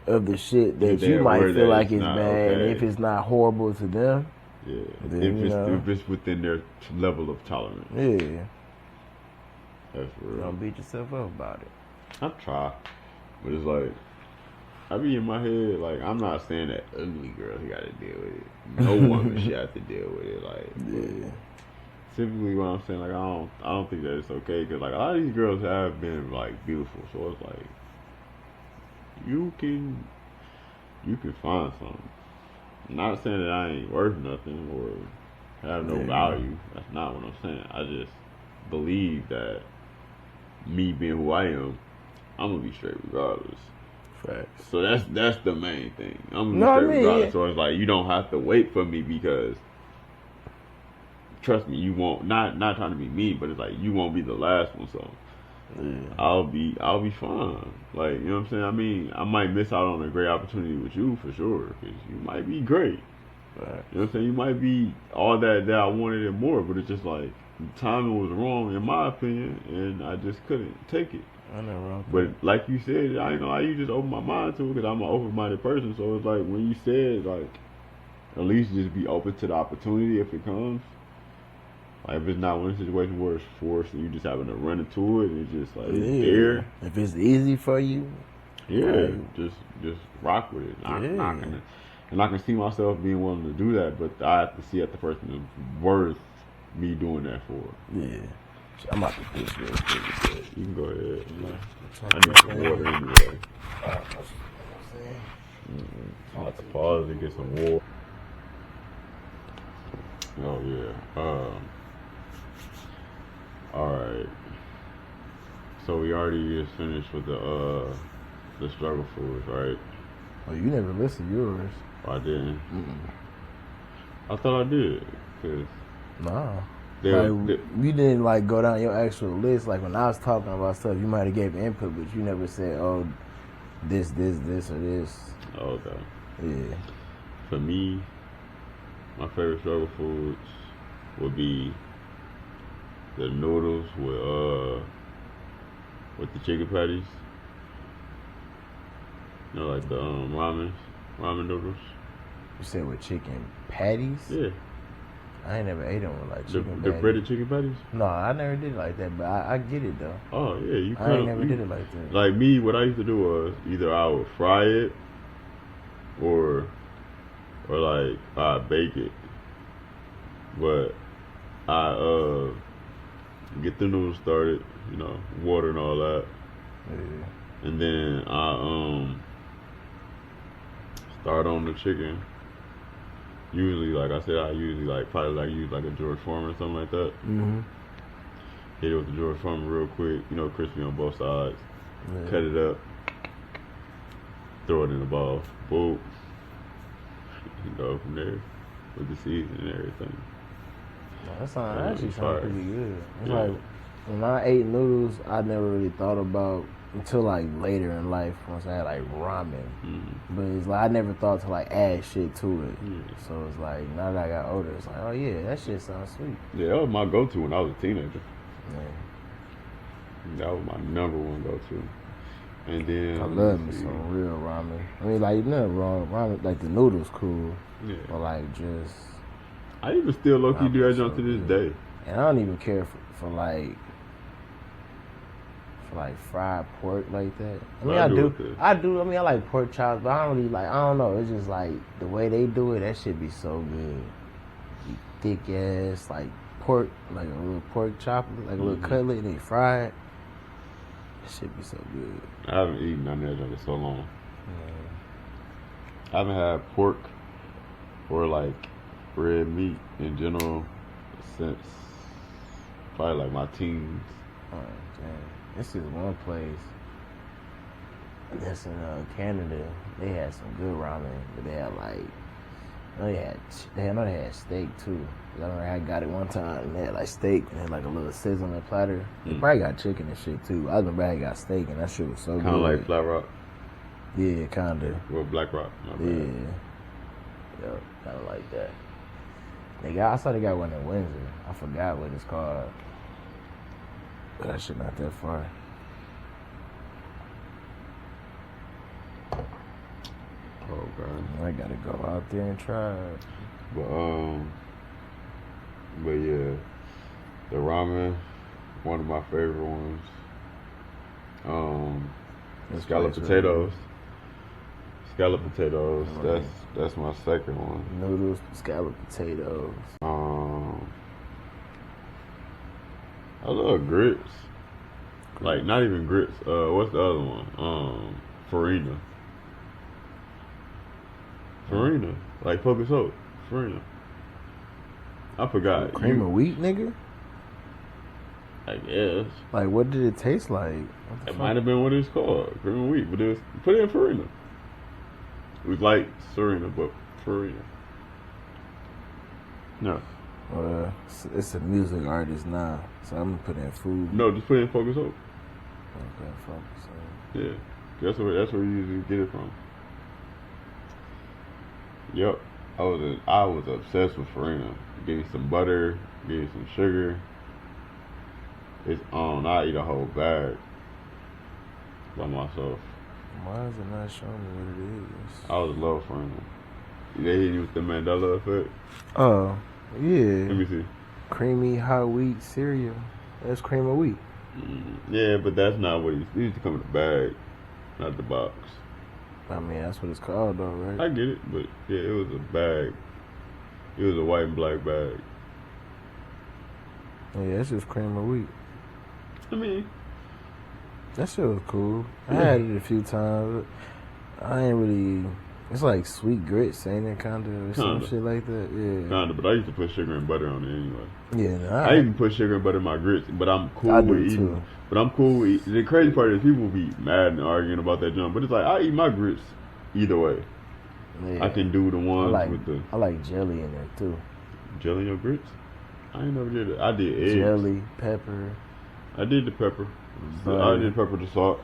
of the shit that you might feel like it's bad, okay. and if it's not horrible to them, yeah, then, if it's within their level of tolerance, yeah, that's real. Don't beat yourself up about it. I try, but it's like I be in my head like I'm not saying that ugly girls got to deal with it. No woman should have to deal with it. Like, yeah. Typically, what I'm saying, like I don't think that it's okay because like a lot of these girls have been like beautiful, so it's like you can find something. I'm not saying that I ain't worth nothing or have no value. That's not what I'm saying. I just believe that me being who I am, I'm gonna be straight regardless. Facts. So that's the main thing. I'm gonna be straight regardless. So it's like you don't have to wait for me because trust me, you won't. Not trying to be mean, but it's like you won't be the last one. So I'll be fine. Like, you know what I'm saying. I mean, I might miss out on a great opportunity with you for sure because you might be great. Right. You know what I'm saying. You might be all that I wanted and more, but it's just like the timing was wrong in my opinion, and I just couldn't take it. I know wrong. But like you said, I ain't gonna lie, you just opened my mind to it because I'm an open-minded person. So it's like when you said like, at least just be open to the opportunity if it comes. Like if it's not one situation where it's forced and you just having to run into it, and it's just like it's there. If it's easy for you, just rock with it. And I can see myself being willing to do that, but I have to see if the person is worth me doing that for. Yeah. I'm about to push real quick. You can go ahead. I need some water anyway. I'm about to pause and get some water. Oh yeah. Alright. So we already just finished with the struggle foods, right? Oh, you never listed yours. Oh, I didn't. I thought I did. Cause nah. You didn't like go down your actual list. Like when I was talking about stuff, you might have gave input, but you never said, "Oh, this, or this." Oh, okay. Yeah. For me, my favorite struggle foods would be the noodles with the chicken patties. You know, like the ramen noodles. You said with chicken patties? Yeah. I ain't never ate them with like chicken patties. The breaded chicken patties? No, I never did it like that, but I get it though. Oh yeah, you. I ain't never did it like that. Like me, what I used to do was either I would fry it, or like I bake it. But I get the noodles started, you know, water and all that. Yeah. And then I start on the chicken. Usually, like I said, I usually use like a George Foreman or something like that. Mm-hmm. Hit it with the George Foreman real quick, you know, crispy on both sides. Yeah. Cut it up. Throw it in the bowl. Boom. You go from there with the seasoning and everything. That actually sounds pretty good. It's like when I ate noodles, I never really thought about until like later in life once I had like ramen. But it's like I never thought to like add shit to it. So it's like now that I got older, it's like, oh yeah, that shit sounds sweet. Yeah, that was my go-to when I was a teenager. Yeah. That was my number one go-to. And then I love me some real ramen. I mean, like nothing wrong. Ramen, like the noodles cool. Yeah. But like just. I even still low-key do that jump to this day. And I don't even care for like fried pork like that. I mean, I do. I mean, I like pork chops, but I don't really like. I don't know. It's just like the way they do it. That shit be so good. Thick ass like pork, like a little pork chop, like a little cutlet, and they fry it. That shit be so good. I haven't eaten none of that junk in so long. I haven't had pork or like red meat in general since probably like my teens. Oh, damn. This is one place that's in Canada. They had some good ramen, but they had like, I know they had steak too. I remember I got it one time and they had like steak and they had like a little sizzling platter. They probably got chicken and shit too. I remember I got steak and that shit was so good. Kind of like Flat Rock. Yeah, kinda. Well, Black Rock. Yeah. Yep, kinda like that. I saw they got one in Windsor. I forgot what it's called. But that shit not that far. Oh god. I gotta go out there and try it. But yeah, the ramen, one of my favorite ones. Scalloped potatoes. Scalloped potatoes. That's my second one. Noodles, scalloped potatoes. I love grits. Like not even grits. What's the other one? Farina. Farina. Like focus hope. Farina. I forgot. Cream of wheat, nigga? I guess. Like, what did it taste like? It might have been what it's called. Cream of wheat. But it was, put it in Farina. It was like Serena, but Farina. No. It's a music artist now, so I'm gonna put in food. No, just put in Focus Hope. Okay, focus. Yeah, that's where you usually get it from. Yep, I was obsessed with Farina. Give me some butter, give me some sugar. It's on. I eat a whole bag by myself. Why is it not showing me what it is? I was love Farina. They hit you with the Mandela effect. Oh, yeah. Let me see. Creamy hot wheat cereal. That's cream of wheat. Yeah, but that's not what it used to come in the bag, not the box. I mean, that's what it's called, though, right? I get it, but yeah, it was a bag. It was a white and black bag. Yeah, it's just cream of wheat. I mean, that shit was cool. I had it a few times. I ain't really. It's like sweet grits, ain't it? Kinda, or some shit like that. Yeah. Kinda, but I used to put sugar and butter on it anyway. Yeah, I even put sugar and butter in my grits, but I'm cool with eating. Too. But I'm cool with eating. The crazy part is people be mad and arguing about that junk, but it's like I eat my grits either way. Yeah. I can do the ones with the. I like jelly in there too. Jelly in your grits? I ain't never did it. I did eggs. Jelly, pepper. I did the pepper. Butter. I did pepper to salt.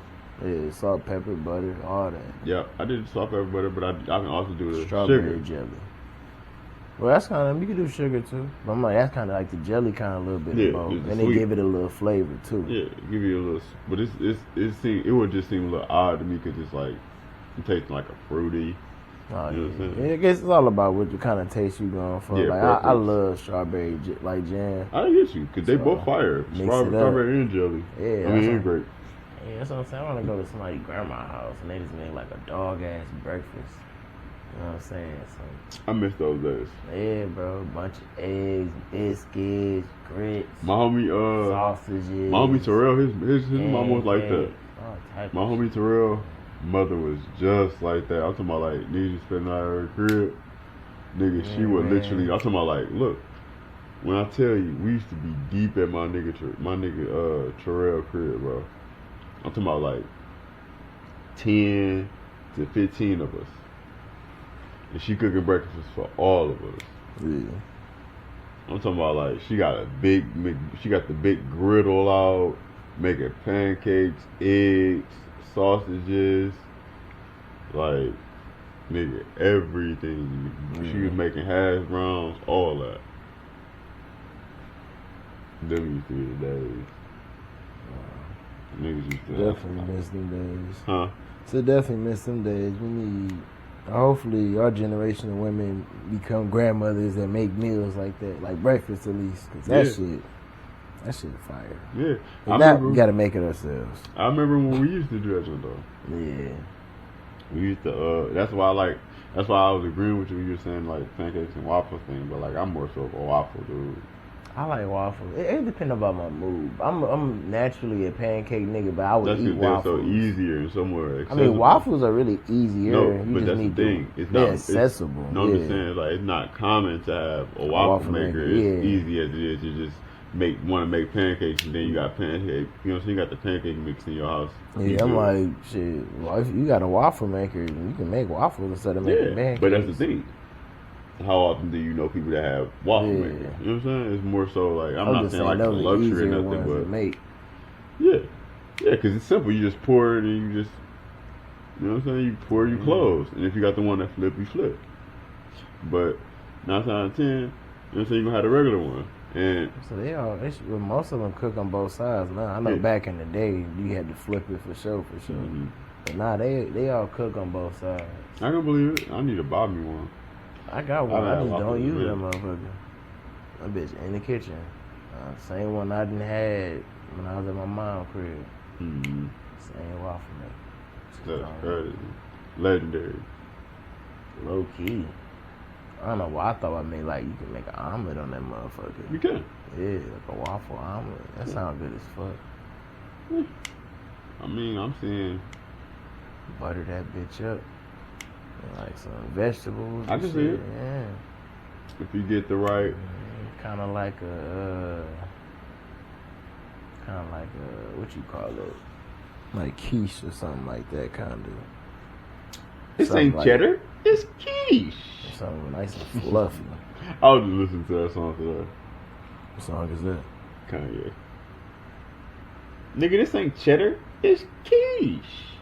Yeah, salt, pepper, butter, all that. Yeah, I did the salt, pepper, butter, but I can also do the strawberry sugar. jelly. Well, that's kind of, you can do sugar too. But I'm like, that's kind of like the jelly kind of a little bit of both. And they give it a little flavor too. Yeah, give you a little, but it would just seem a little odd to me because it's like, it tastes like a fruity. Oh, you know what I'm saying? Yeah, I guess it's all about what kind of taste you going for. Yeah, like I love strawberry like jam. I get you because they both fire. Strawberry and jelly. Yeah, I mean, it's great. Yeah, that's what I'm saying. I want to go to somebody's grandma's house and they just make like a dog ass breakfast. You know what I'm saying? So, I miss those days. Yeah, bro. Bunch of eggs, biscuits, grits, my homie, sausages. My homie Terrell, his mom was like that. My homie Terrell, mother was just like that. I'm talking about like niggas spending out of her crib. Nigga, she would literally. I'm talking about like, look. When I tell you, we used to be deep at my nigga Terrell crib, bro. I'm talking about like 10 to 15 of us. And she cooking breakfast for all of us. Yeah. I'm talking about like she got the big griddle out, making pancakes, eggs, sausages, like nigga, everything. She was making hash browns, all that. Them used to be the days. Niggas used to definitely miss them days. Huh? So definitely miss them days. We need, hopefully, our generation of women become grandmothers that make meals like that, like breakfast at least. Cause that shit fire. Yeah, We gotta make it ourselves. I remember when we used to do that shit though. Yeah. We used to. That's why I was agreeing with you when you were saying like pancakes and waffles thing, but like I'm more so of a waffle dude. I like waffles. It depends about my mood. I'm naturally a pancake nigga, but I would eat waffles. They're so easier and somewhere accessible. I mean, waffles are really easier. No, you but just that's need the thing. They're accessible. No, I'm just saying, like, it's not common to have a waffle maker. As easy as it is to just want to make pancakes, and then you got pancake. You know what I'm saying? You got the pancake mix in your house. Yeah, I'm like, shit. Well, if you got a waffle maker, you can make waffles instead of making pancakes. But that's the thing. How often do you know people that have waffle makers? You know what I'm saying? It's more so like, I'm not saying like a luxury or nothing, but yeah, because it's simple. You just pour it and you just, you know what I'm saying? You pour, you close, and if you got the one that flip, you flip. But 9 times out of 10, you know what I'm saying? You gonna have the regular one. And so most of them cook on both sides. Now I know back in the day you had to flip it for sure. Mm-hmm. But now they all cook on both sides. I can believe it. I need to buy me one. I got one. I just don't use that motherfucker. That bitch in the kitchen. Same one I done had when I was at my mom's crib. Mm-hmm. Same waffle maker. That's crazy. Legendary. Low key. I don't know why I thought I made like you can make an omelet on that motherfucker. You can. Yeah, like a waffle omelet. That sounds good as fuck. I mean, I'm seeing butter that bitch up. Like some vegetables. I can see it. Yeah. If you get the right. Kind of like a what you call it? Like quiche or something like that, kind of. This ain't like cheddar. It's quiche. Something nice and fluffy. I was just listening to that song today. What song is that? Kanye. Nigga, this ain't cheddar. It's quiche.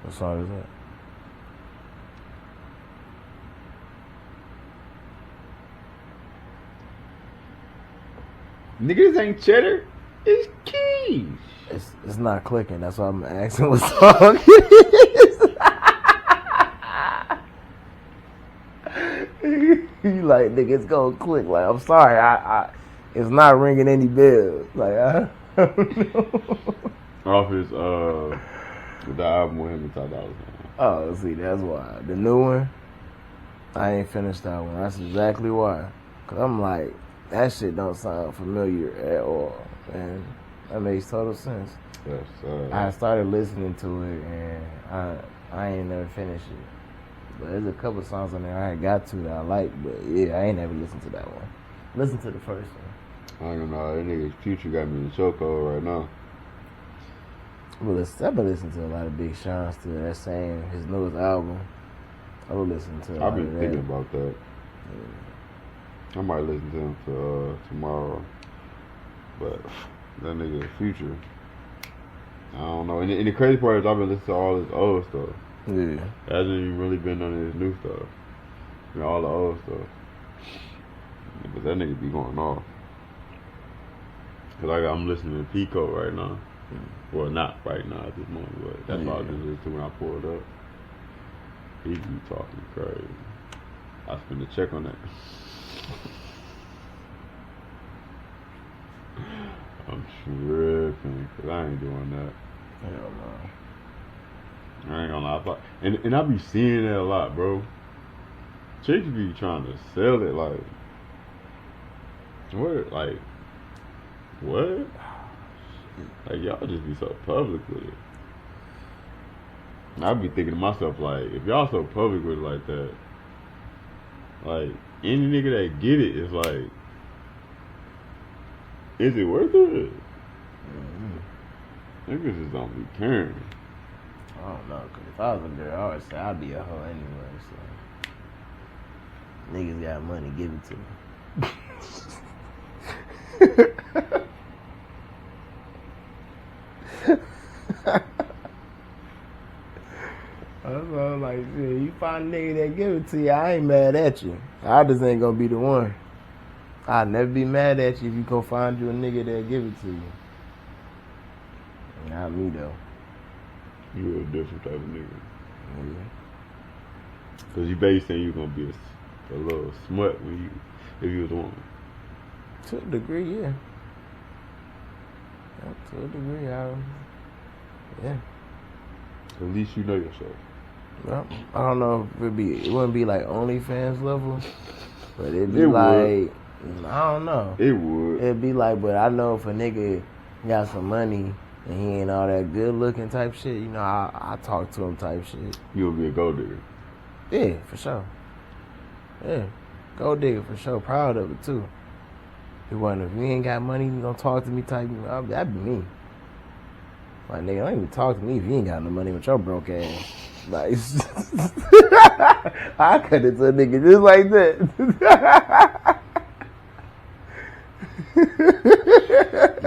What song is that? Nigga, this ain't cheddar. It's quiche. It's not clicking. That's why I'm asking what song it is. You like, nigga, it's gonna click. Like, I'm sorry, I it's not ringing any bells. Like, I don't know. Off his the album with him and Ty Dolla $ign. Oh, see, that's why. The new one, I ain't finished that one. That's exactly why. Cause I'm like, that shit don't sound familiar at all, man. That makes total sense. Yes, I started listening to it and I ain't never finished it. But there's a couple songs on there I ain't got to that I like, but yeah, I ain't never listened to that one. Listen to the first one. I don't know, that nigga's Future got me in the chokehold right now. Well, I've been listening to a lot of Big Sean's to that same, his newest album. I will listen to a lot I've been of thinking that. about that. Yeah. I might listen to him tomorrow. But that nigga Future, I don't know. And the crazy part is I've been listening to all his old stuff. Yeah. Hasn't even really been none of his new stuff. You know, all the old stuff. But that nigga be going off. Cause I'm listening to Pico right now. Well, not right now at this moment, but that's what I was listening to when I pulled up. He be talking crazy. I spent a check on that. I'm tripping, cause I ain't doing that. Hell no. I ain't gonna lie. And I be seeing that a lot, bro. Chicks be trying to sell it like, what? Like, what? Like, y'all just be so public with it. I be thinking to myself, like, if y'all so public with it like that, like, any nigga that get it is like, is it worth it? Niggas just don't be caring. I don't know, cause if I was a girl, I would say I'd be a hoe anyway, so. Niggas got money, give it to me. That's all I'm like, shit, you find a nigga that give it to you, I ain't mad at you. I just ain't gonna be the one. I'll never be mad at you if you go find you a nigga that give it to you. Not me though. You a different type of nigga. Yeah. Cause you basically saying you gonna be a little smut when if you was a woman. To a degree, yeah. To a degree, yeah. At least you know yourself. Well, I don't know if it wouldn't be like OnlyFans level, but it'd be It like would. I don't know. It would. It'd be like, but I know if a nigga got some money and he ain't all that good looking type shit, you know, I talk to him type shit. You'll be a gold digger. Yeah, for sure. Yeah, gold digger for sure. Proud of it too. If you ain't got money, you don't talk to me type. That'd be me. Like, nigga, don't even talk to me if you ain't got no money with your broke ass. Like, I cut it to a nigga just like that.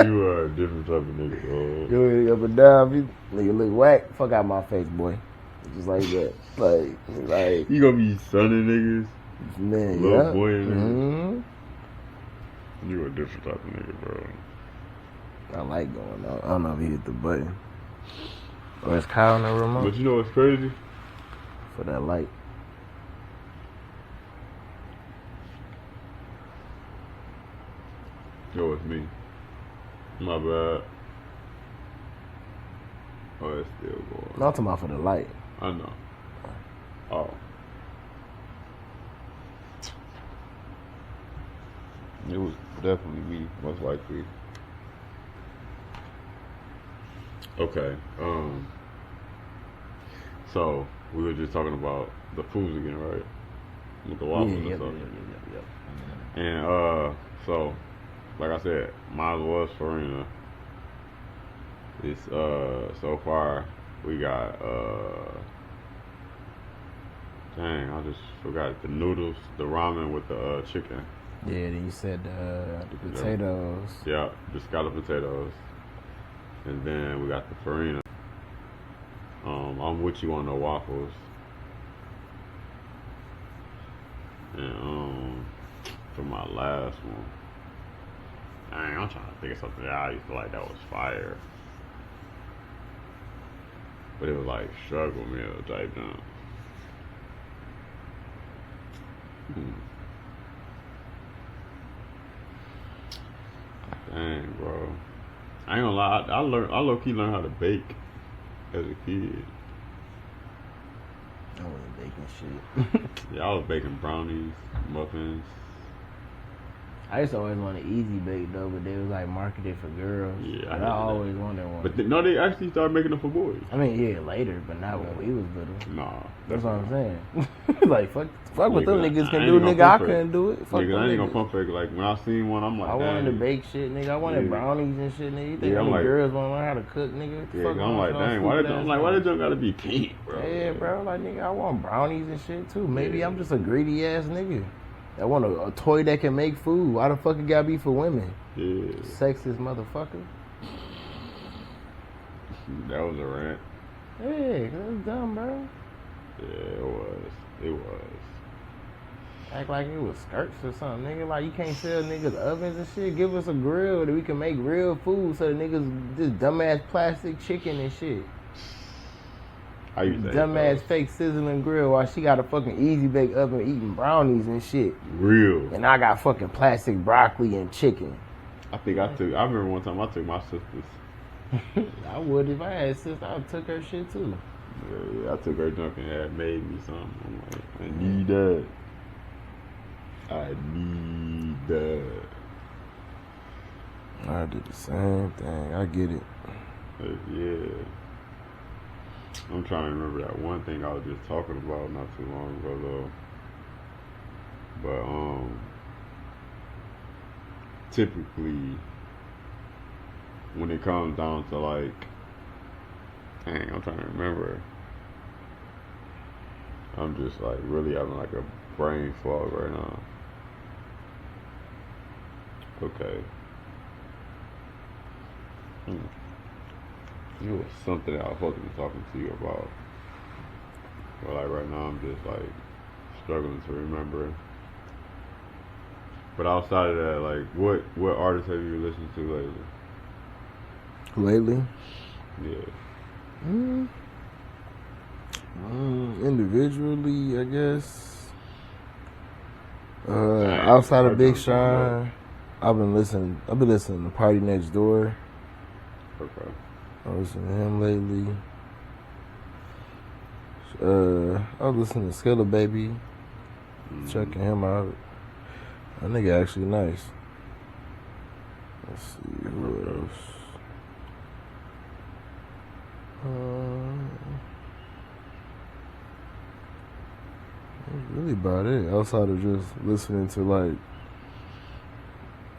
You are a different type of nigga, dog. You up and down, nigga look whack. Fuck out my face, boy. Just like that. Like you gonna be sunning niggas, man, little yeah. boy and Mm-hmm. You a different type of nigga, bro. I like going out. I don't know if he hit the button. Or is Kyle in the remote? But you know what's crazy? For that light. Yo, it's me. My bad. Oh, it's still going. No, I'm talking about for the light. I know. Oh. It was definitely me, most likely. Okay. So we were just talking about the foods again, right? With the waffles and stuff. Yep. And so like I said, mine was Farina. It's so far we got dang, I just forgot the noodles, the ramen with the chicken. Yeah, then you said the potatoes. Yeah, the scalloped potatoes. And then we got the farina. I'm with you on the waffles. And for my last one, dang, I'm trying to think of something that I used to like that was fire. But it was like struggle meal type junk. Dang, bro. I ain't gonna lie, I low-key learned how to bake as a kid. I wasn't baking shit. Yeah, I was baking brownies, muffins. I used to always want an easy bake though, but they was like marketed for girls. Yeah, I always wanted one. But no, they actually started making them for boys. I mean, yeah, later, but not when we was little. Nah, That's what I'm saying. Like, fuck what them niggas can I do, ain't nigga. I couldn't do it. Fuck Nigga, them I ain't niggas. gonna pump fake. Like, when I seen one, I'm like, I wanted to dang. bake shit, nigga. I wanted brownies and shit, nigga. You think Yeah, I'm any like- girls want to learn how to cook, nigga? Yeah, I'm like, dang, why did you gotta be pink, bro? Yeah, bro. Like, nigga, I want brownies and shit, too. Maybe I'm just a greedy ass nigga. I want a toy that can make food. Why the fuck it gotta be for women? Yeah. Sexist motherfucker. That was a rant. Yeah, that's dumb, bro. Yeah, it was. It was. Act like it was skirts or something, nigga. Like, you can't sell niggas ovens and shit. Give us a grill that we can make real food so the niggas, this dumbass plastic chicken and shit. I used to Dumbass fake sizzling grill while she got a fucking easy bake oven eating brownies and shit. Real. And I got fucking plastic broccoli and chicken. I remember one time I took my sister's. I would if I had a sister. I took her shit too. Yeah, I took her junk and had made me something. I'm like, I need that. I need that. I did the same thing. I get it. Yeah. I'm trying to remember that one thing I was just talking about not too long ago though. But typically when it comes down to like, dang, I'm trying to remember. I'm just like really having like a brain fog right now. Okay. It was something that I was supposed to be talking to you about. But like right now I'm just like struggling to remember. But outside of that, like what artists have you listened to lately? Lately? Yeah. Individually, I guess. Outside of Big Sean, I've been listening to Party Next Door. Okay. I listened to him lately. I was listening to Skilla Baby, checking him out. That nigga actually nice. Let's see who else. That's really about it. Outside of just listening to like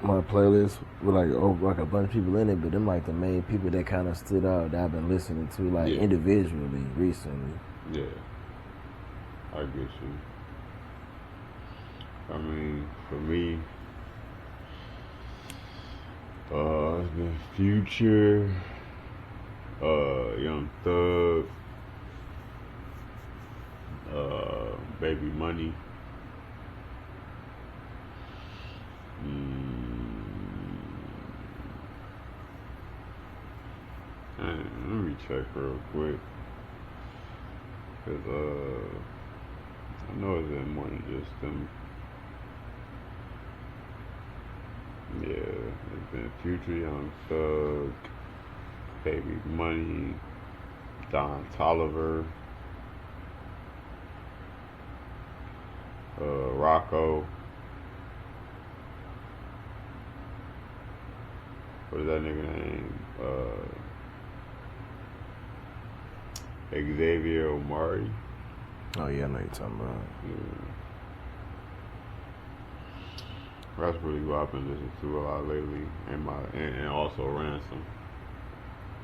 my playlist with like a bunch of people in it, but them like the main people that kind of stood out that I've been listening to like individually recently. Yeah, I get you. I mean, for me, it's been Future, Young Thug, Baby Money. Let me check real quick, cause I know it's been more than just them. Yeah, it's been Future, Young Thug, Baby Money, Don Toliver, Rocco. What is that nigga name? Xavier Omari. Oh yeah, I know you're talking about. Yeah. That's really what I've been listening to a lot lately, and also Ransom.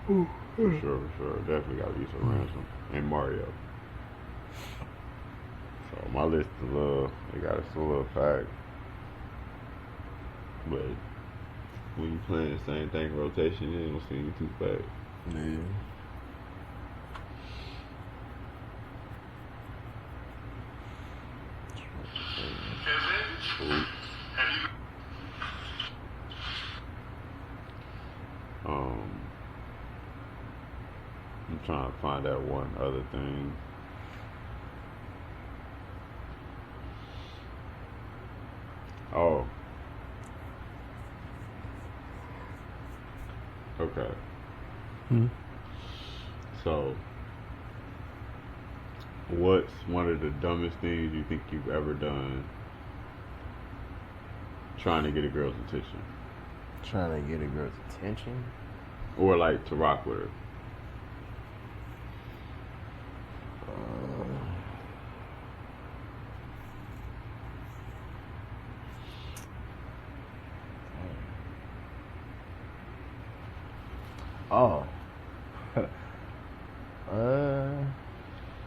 For sure. Definitely got to use some Ransom and Mario. So my list is it got a little packed, but when you playing the same thing in rotation, you ain't gonna see you too bad. Yeah. I'm trying to find that one other thing. Oh. Okay. So, what's one of the dumbest things you think you've ever done trying to get a girl's attention? Trying to get a girl's attention? Or like to rock with her?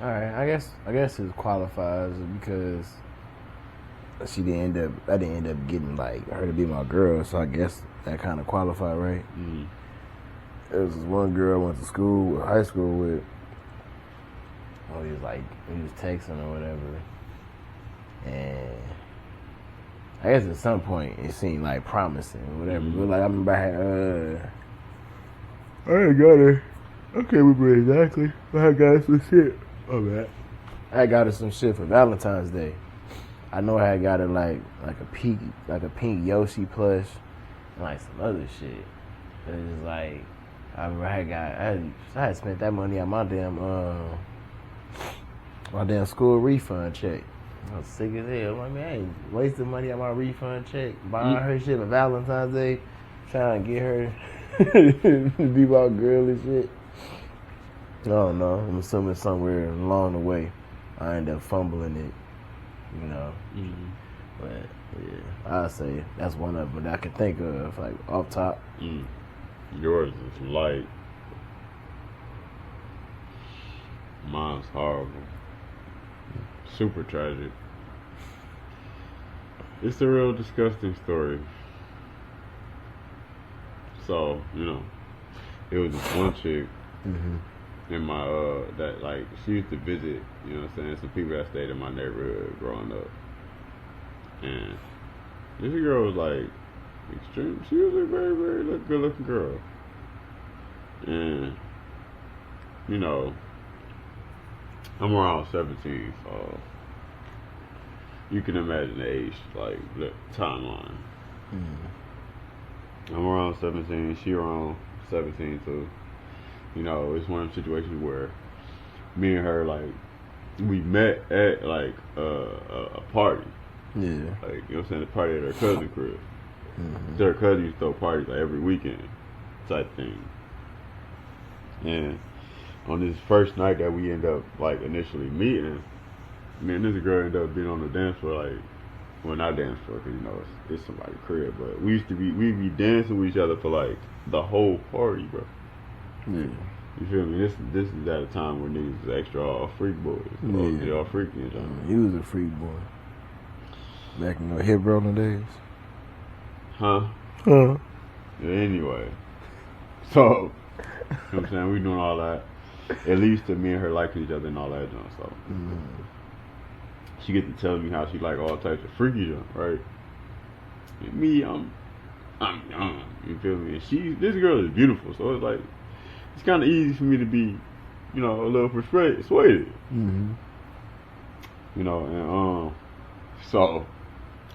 Alright, I guess it qualifies because I didn't end up getting like her to be my girl, so I guess that kind of qualified, right? Mm-hmm. There was this one girl I went to high school with. Oh, he was texting or whatever, and I guess at some point it seemed like promising or whatever. Mm-hmm. But like I remember I ain't got her. I can't remember exactly. But I got her some shit. Oh man, I got her some shit for Valentine's Day. I know I had got her like a pink Yoshi plush and like some other shit. It was like I remember I had spent that money on my damn school refund check. I was sick as hell. I'm like, man, I ain't wasting money on my refund check, buying her shit for Valentine's Day, trying to get her to be my girl and shit. I don't know. I'm assuming somewhere along the way I ended up fumbling it, you know. Mm-hmm. But yeah, I'd say that's one of them that I can think of, like off top. Yours is light. Mine's horrible. Super tragic. It's a real disgusting story. So, you know, it was this one chick in my, that like, she used to visit, you know what I'm saying, some people that stayed in my neighborhood growing up. And this girl was like, extreme. She was a very, very good looking girl. And, you know, I'm around 17, so you can imagine the age, like, the timeline. I'm around 17, she around 17 too. You know, it's one of the situations where me and her, like, we met at, like, a party. Yeah. Like, you know what I'm saying? The party at her cousin's crib. Mm-hmm. So her cousin used to throw parties like every weekend type thing. And on this first night that we end up like initially meeting, me and this girl ended up being on the dance floor, like, well, not dance floor, because you know it's somebody's crib, but we'd be dancing with each other for like the whole party, bro. Yeah. You feel me? This is at a time when niggas is extra all freak boys. Yeah. They all freaky and something. He was a freak boy. Back in the hip rolling days. Huh? Huh. Yeah, anyway. So, you know what I'm saying? We doing all that. At least to me and her liking each other and all that junk. So, she get to telling me how she like all types of freaky junk, right? And me, I'm young. You feel me? And this girl is beautiful. So it's like, it's kind of easy for me to be, you know, a little persuaded. Mm-hmm. You know, and so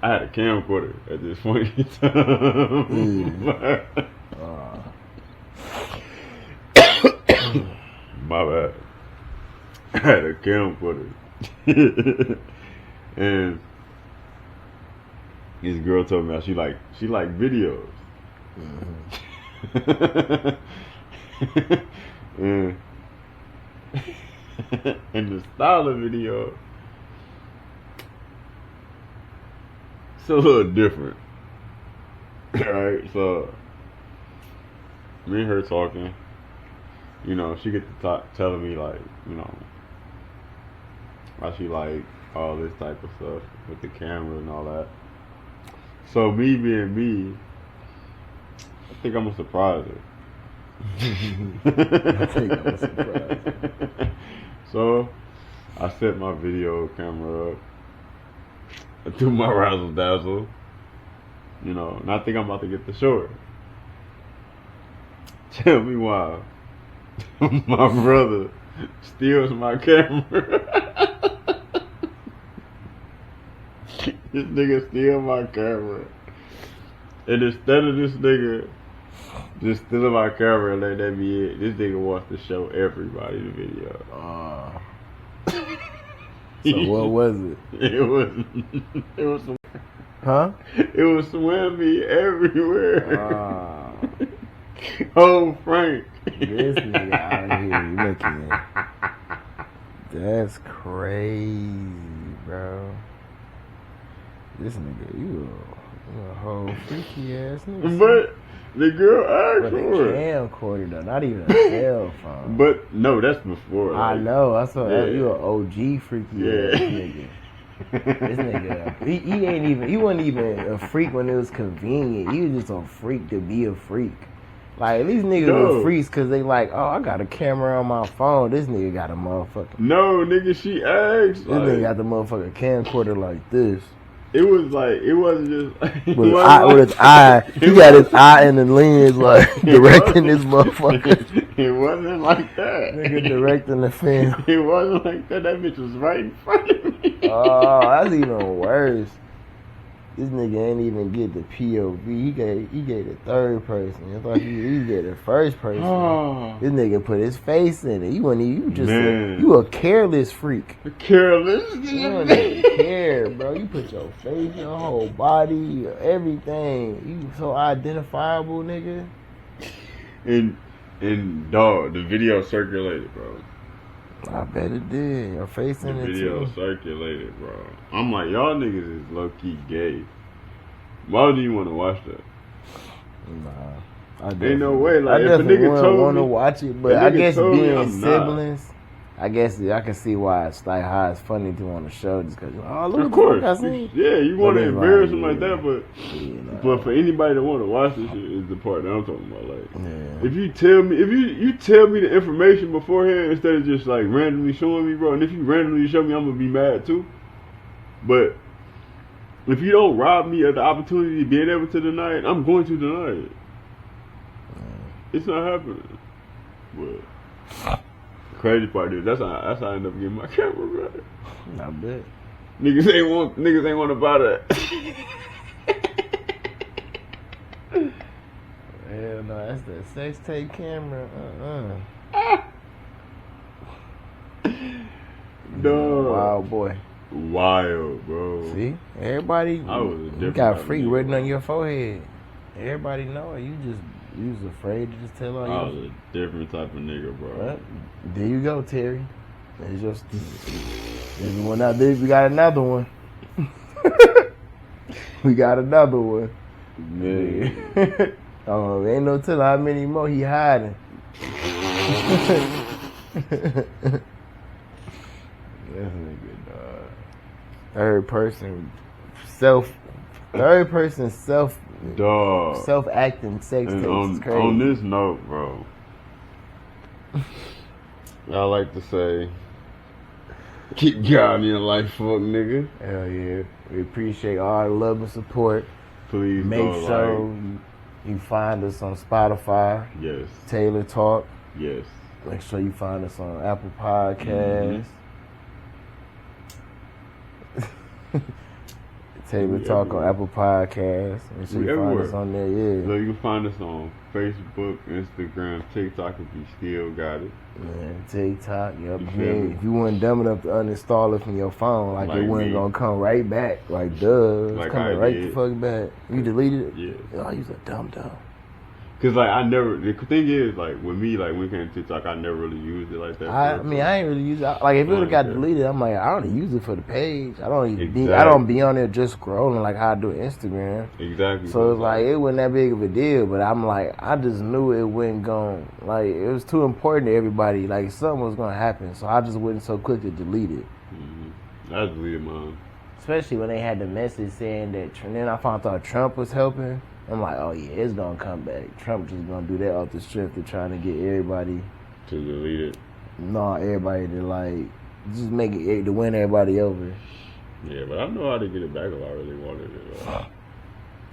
I had a camcorder at this point in time. My bad. I had a camcorder. And this girl told me how she like videos. Mm-hmm. And the style of video, it's a little different. Alright, so me and her talking, you know, she get to telling me like, you know, how she like all this type of stuff with the camera and all that. So me being me, I think I'm gonna surprise her. I think I'm gonna surprise her. So I set my video camera up. I do my razzle dazzle, you know, and I think I'm about to get the short. Tell me why my brother steals my camera. This nigga steal my camera. And instead of this nigga just stealing my camera and letting that be it, this nigga wants to show everybody the video. So what was it? It was some, Huh? it was swimmy everywhere. Oh, Frank. This nigga out here looking at. That's crazy, bro. This nigga, you a whole freaky ass nigga. But the girl asked But a for it. camcorder though, not even a cell phone. But no, that's before. I like, know. I saw yeah. you an OG freaky ass nigga. This nigga, he ain't even. He wasn't even a freak when it was convenient. He was just a freak to be a freak. Like these niggas No. are freaks because they like, oh, I got a camera on my phone. This nigga got a motherfucker. No, nigga, she asked. This Like, nigga got the motherfucker camcorder like this. it was like, it wasn't just. With his eye, he got his eye in the lens, like directing this motherfucker. It wasn't like that. Nigga directing the film. It wasn't like that. That bitch was right in front of me. Oh, that's even worse. This nigga ain't even get the POV. He gave the third person. I thought he gave the first person. Oh, This nigga put his face in it. You just Man. you a careless freak. careless. You don't even care, bro. You put your face, your whole body, everything. You so identifiable, nigga. And dog, the video circulated, bro. I bet it did. Your face The in it video too. circulated, bro. I'm like, y'all niggas is low key gay. Why do you want to watch that? Nah, Ain't no way. Like, I if a definitely nigga told want to me, watch it, but if I nigga guess told me, being I'm not. siblings, I guess I can see why it's like how it's funny to want to show just because oh look of what course, the fuck I seen. yeah, you want to it's embarrass like, him like that, but for anybody that want to watch this shit is the part that I'm talking about. Like, Yeah. if you tell me, if you tell me the information beforehand instead of just like randomly showing me, bro, and if you randomly show me, I'm gonna be mad too. But if you don't rob me of the opportunity of being able to deny it, I'm going to deny it. It's not happening. But the crazy part is that's how I end up getting my camera, bro. I bet. Niggas ain't want to buy that. Hell no, that's the sex tape camera. No. Wild boy. wild, bro. See, everybody, I was a you different got type of free nigga, written bro. on your forehead. Everybody know it. You was afraid to just tell all I your. was a different type of nigga, bro. Well, there you go, Terry. It's just there's one out there. We got another one. We got another one. Man. Oh, ain't no telling how many more he hiding. This nigga, dog. Third person self Dog. self-acting sex And tapes is crazy. on this note, bro, I like to say, keep God in your life, fuck nigga. Hell yeah. We appreciate all the love and support. Please Make go sure like, you find us on Spotify, yes, Tailor Talk. yes. Make sure you find us on Apple Podcasts. Tailor We Talk everywhere. on Apple Podcasts. Make sure We you find everywhere. us on there, yeah. So you can find us on Facebook, Instagram, TikTok if you still got it. Man, TikTok, yep. You feel me? If you weren't dumb enough to uninstall it from your phone, like it Like wasn't me. gonna come right back. Like, duh, it's Like coming I right did. the fuck back. You deleted it? Yeah. Oh, you's a dumb. Cause like I never, the thing is like with me, like when it came to TikTok, I never really used it like that. I mean, I ain't really use it. Like, if it would have got Okay. deleted, I'm like, I don't use it for the page. I don't even Exactly. I don't be on there just scrolling like how I do Instagram. Exactly. So it's like, it wasn't that big of a deal, but I'm like, I just knew it wasn't going, like, it was too important to everybody. Like, something was going to happen. So I just wasn't so quick to delete it. I deleted mine. Especially when they had the message saying that, and then I found out Trump was helping. I'm like, oh yeah, it's going to come back. Trump just going to do that off the strength of trying to get everybody, To delete it. everybody to like, just make it, to win everybody over. Yeah, but I know how to get it back if I really wanted it.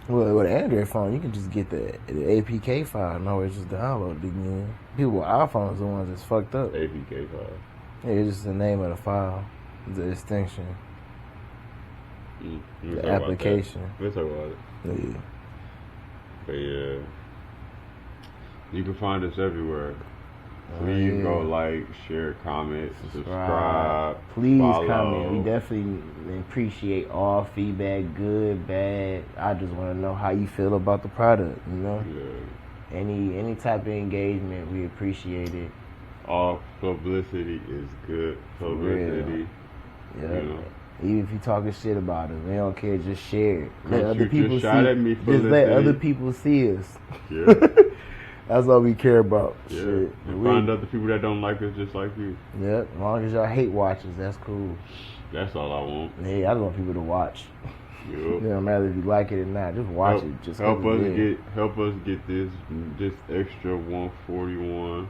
Well, with an Android phone, you can just get the APK file. No, it's just download it again. People with iPhones are the ones that's fucked up. APK file. Yeah, it's just the name of the file, the extension, the application. Let's talk about it. Yeah. But yeah, you can find us everywhere. Please go like, share, comment, subscribe. Please follow. comment. We definitely appreciate all feedback, good, bad. I just want to know how you feel about the product. You know, Yeah. any type of engagement, we appreciate it. All publicity is good publicity. Yeah. You know. Even if you talking shit about us, we don't care. Just share it. Let Don't other shoot people your see. shot at me for Just let listening. other people see us. Yeah. That's all we care about. Yeah. Shit. And find other people that don't like us just like you. Yep. As long as y'all hate watchers, that's cool. That's all I want. Yeah, I just want people to watch. Yep. It don't matter if you like it or not. Just watch it. Just help 'cause us it's get this extra 141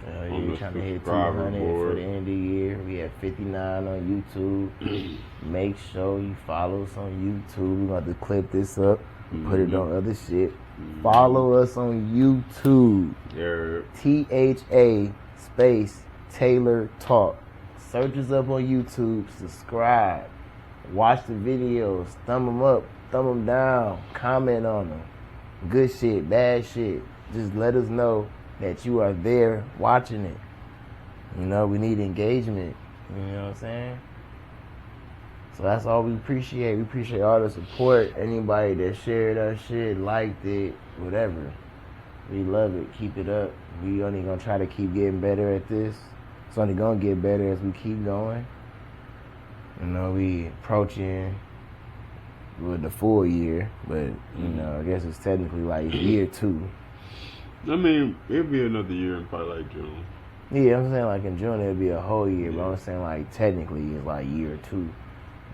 there. on Yeah, the trying to hit subscriber 200 for board. the end of the year. We have 59 on YouTube. Make sure you follow us on YouTube. We're about to clip this up and put it on other shit. Follow us on YouTube. Yeah. THA space Tailor Talk. Search us up on YouTube. Subscribe. Watch the videos. Thumb them up. Thumb them down. Comment on them. Good shit. Bad shit. Just let us know that you are there watching it. You know, we need engagement. You know what I'm saying? So that's all we appreciate. We appreciate all the support. Anybody that shared our shit, liked it, whatever. We love it. Keep it up. We only gonna try to keep getting better at this. It's only gonna get better as we keep going. You know, we approaching with the full year, but you know, I guess it's technically like year 2. I mean, it'll be another year in probably like June. Yeah, I'm saying like in June it'll be a whole year, but I'm saying like technically it's like year 2.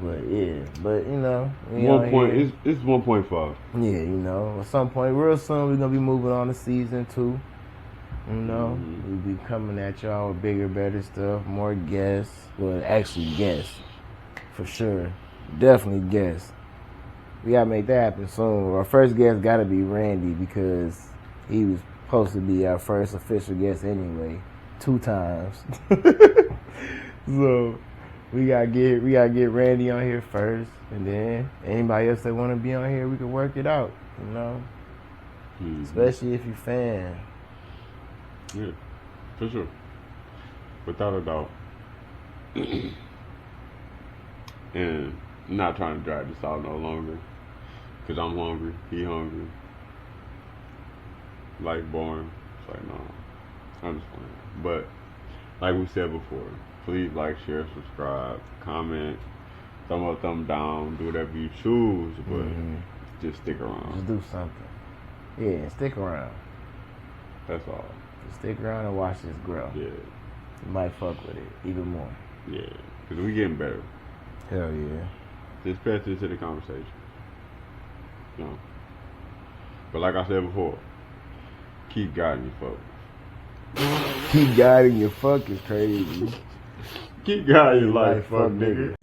But yeah, but you know, we out here. It's 1.5. Yeah, you know, at some point, real soon, we're gonna be moving on to season 2. You know, we'll be coming at y'all with bigger, better stuff, more guests. Well, actually, guests for sure, definitely guests. We gotta make that happen soon. Our first guest gotta be Randy because he was supposed to be our first official guest anyway, 2 times. So. We gotta get Randy on here first, and then anybody else that wanna be on here, we can work it out, you know. Especially if you fan. Yeah, for sure, without a doubt. And I'm not trying to drag this out no longer. Because I'm hungry. He hungry. Life boring. It's like, no. I'm just playing. But, like we said before, please like, share, subscribe, comment, thumb up, thumb down, do whatever you choose, but just stick around. Just do something. Yeah, stick around. That's all. Just stick around and watch this grow. Yeah. You might fuck with it even more. Yeah. Because we getting better. Hell yeah. Just pay attention to the conversation. You know? But like I said before, keep guiding your folks. Keep guiding your fuck is crazy. Keep guiding your life, fuck nigga.